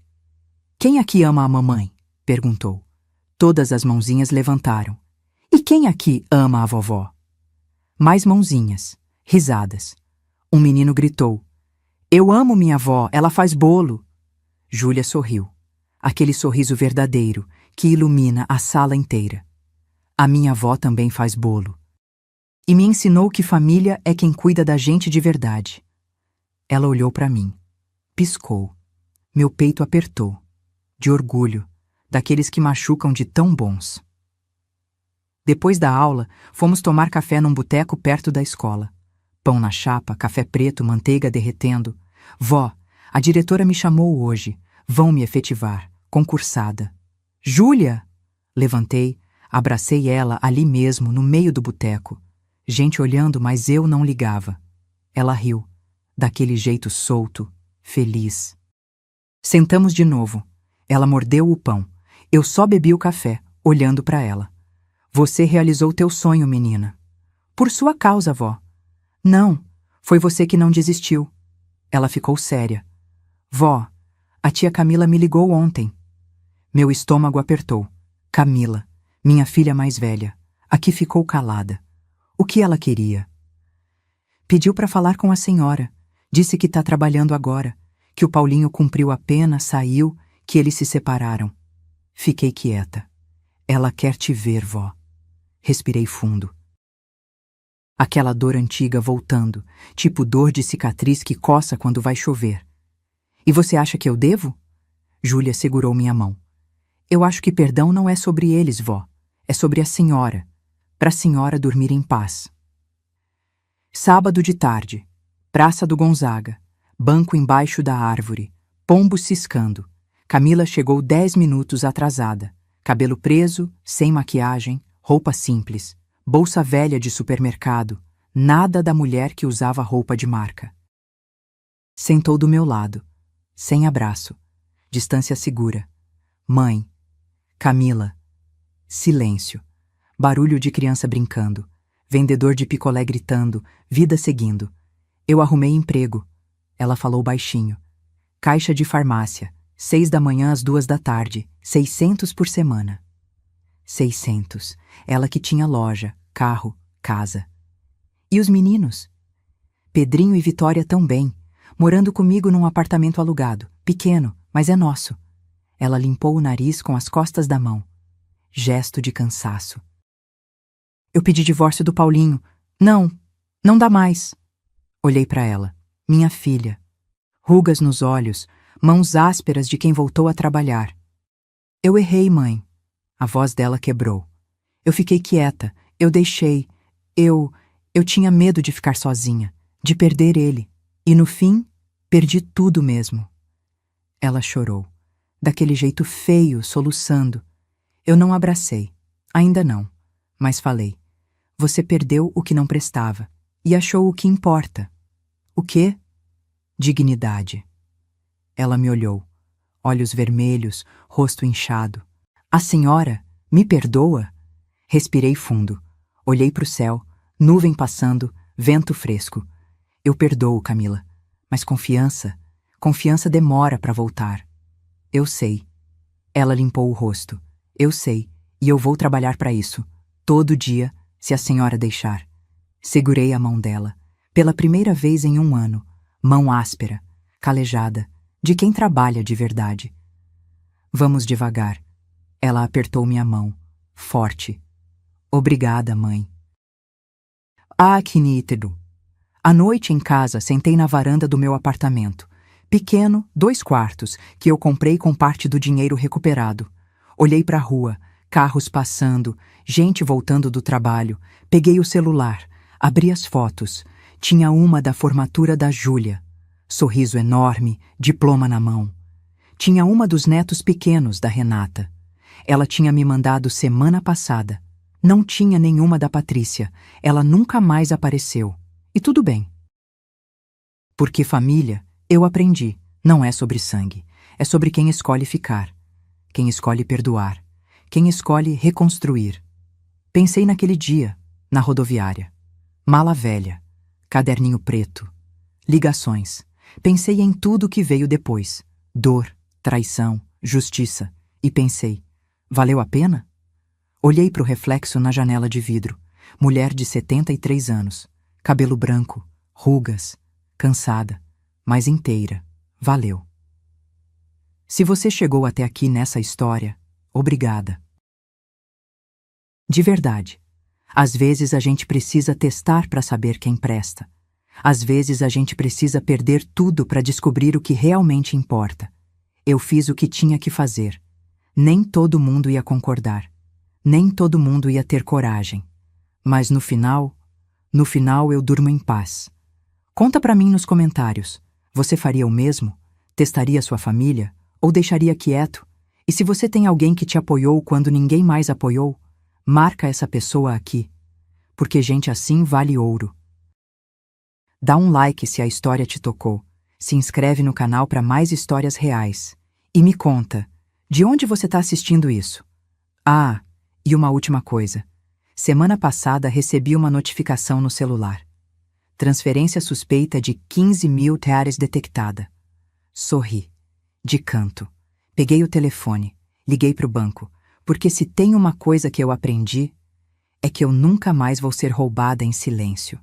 Quem aqui ama a mamãe? Perguntou. Todas as mãozinhas levantaram. E quem aqui ama a vovó? Mais mãozinhas. Risadas. Um menino gritou. Eu amo minha avó, ela faz bolo. Júlia sorriu. Aquele sorriso verdadeiro que ilumina a sala inteira. A minha avó também faz bolo. E me ensinou que família é quem cuida da gente de verdade. Ela olhou para mim. Piscou. Meu peito apertou. De orgulho, daqueles que machucam de tão bons. Depois da aula, fomos tomar café num boteco perto da escola. Pão na chapa, café preto, manteiga derretendo. Vó, a diretora me chamou hoje. Vão me efetivar. Concursada. Júlia! Levantei, abracei ela ali mesmo, no meio do boteco. Gente olhando, mas eu não ligava. Ela riu, daquele jeito solto, feliz. Sentamos de novo. Ela mordeu o pão. Eu só bebi o café, olhando para ela. Você realizou teu sonho, menina. Por sua causa, vó. Não, foi você que não desistiu. Ela ficou séria. Vó, a tia Camila me ligou ontem. Meu estômago apertou. Camila, minha filha mais velha, aqui ficou calada. O que ela queria? Pediu para falar com a senhora. Disse que está trabalhando agora, que o Paulinho cumpriu a pena, saiu, que eles se separaram. Fiquei quieta. Ela quer te ver, vó. Respirei fundo. Aquela dor antiga voltando, tipo dor de cicatriz que coça quando vai chover. E você acha que eu devo? Júlia segurou minha mão. Eu acho que perdão não é sobre eles, vó. É sobre a senhora. Para a senhora dormir em paz. Sábado de tarde. Praça do Gonzaga. Banco embaixo da árvore. Pombos ciscando. Camila chegou 10 minutos atrasada. Cabelo preso, sem maquiagem, roupa simples. Bolsa velha de supermercado. Nada da mulher que usava roupa de marca. Sentou do meu lado. Sem abraço. Distância segura. Mãe. Camila. Silêncio. Barulho de criança brincando. Vendedor de picolé gritando. Vida seguindo. Eu arrumei emprego. Ela falou baixinho. Caixa de farmácia. 6 da manhã às 2 da tarde. 600 por semana. 600. Ela que tinha loja, carro, casa. E os meninos? Pedrinho e Vitória também. Morando comigo num apartamento alugado. Pequeno, mas é nosso. Ela limpou o nariz com as costas da mão. Gesto de cansaço. Eu pedi divórcio do Paulinho. Não, não dá mais. Olhei para ela. Minha filha. Rugas nos olhos, mãos ásperas de quem voltou a trabalhar. Eu errei, mãe. A voz dela quebrou. Eu fiquei quieta, eu deixei. Eu tinha medo de ficar sozinha, de perder ele. E no fim, perdi tudo mesmo. Ela chorou. Daquele jeito feio, soluçando. Eu não abracei. Ainda não. Mas falei. Você perdeu o que não prestava. E achou o que importa. O quê? Dignidade. Ela me olhou. Olhos vermelhos, rosto inchado. A senhora me perdoa? Respirei fundo. Olhei para o céu, nuvem passando, vento fresco. Eu perdoo, Camila. Mas confiança demora para voltar. Eu sei. Ela limpou o rosto. Eu sei, e eu vou trabalhar para isso. Todo dia, se a senhora deixar. Segurei a mão dela. Pela primeira vez em 1 ano. Mão áspera, calejada, de quem trabalha de verdade. Vamos devagar. Ela apertou minha mão, forte. Obrigada, mãe. Ah, que nítido. À noite em casa, sentei na varanda do meu apartamento. Pequeno, 2 quartos, que eu comprei com parte do dinheiro recuperado. Olhei para a rua, carros passando, gente voltando do trabalho. Peguei o celular, abri as fotos. Tinha uma da formatura da Júlia. Sorriso enorme, diploma na mão. Tinha uma dos netos pequenos da Renata. Ela tinha me mandado semana passada. Não tinha nenhuma da Patrícia. Ela nunca mais apareceu. E tudo bem. Porque família, eu aprendi, não é sobre sangue. É sobre quem escolhe ficar. Quem escolhe perdoar. Quem escolhe reconstruir. Pensei naquele dia, na rodoviária. Mala velha. Caderninho preto. Ligações. Pensei em tudo que veio depois. Dor, traição, justiça. E pensei, valeu a pena? Olhei para o reflexo na janela de vidro. Mulher de 73 anos. Cabelo branco, rugas, cansada, mas inteira. Valeu. Se você chegou até aqui nessa história, obrigada. De verdade. Às vezes a gente precisa testar para saber quem presta. Às vezes a gente precisa perder tudo para descobrir o que realmente importa. Eu fiz o que tinha que fazer. Nem todo mundo ia concordar. Nem todo mundo ia ter coragem. Mas no final eu durmo em paz. Conta pra mim nos comentários. Você faria o mesmo? Testaria sua família? Ou deixaria quieto? E se você tem alguém que te apoiou quando ninguém mais apoiou, marca essa pessoa aqui. Porque gente assim vale ouro. Dá um like se a história te tocou. Se inscreve no canal para mais histórias reais. E me conta, de onde você está assistindo isso? Ah, e uma última coisa. Semana passada recebi uma notificação no celular. Transferência suspeita de 15 mil reais detectada. Sorri. De canto. Peguei o telefone. Liguei para o banco. Porque se tem uma coisa que eu aprendi, é que eu nunca mais vou ser roubada em silêncio.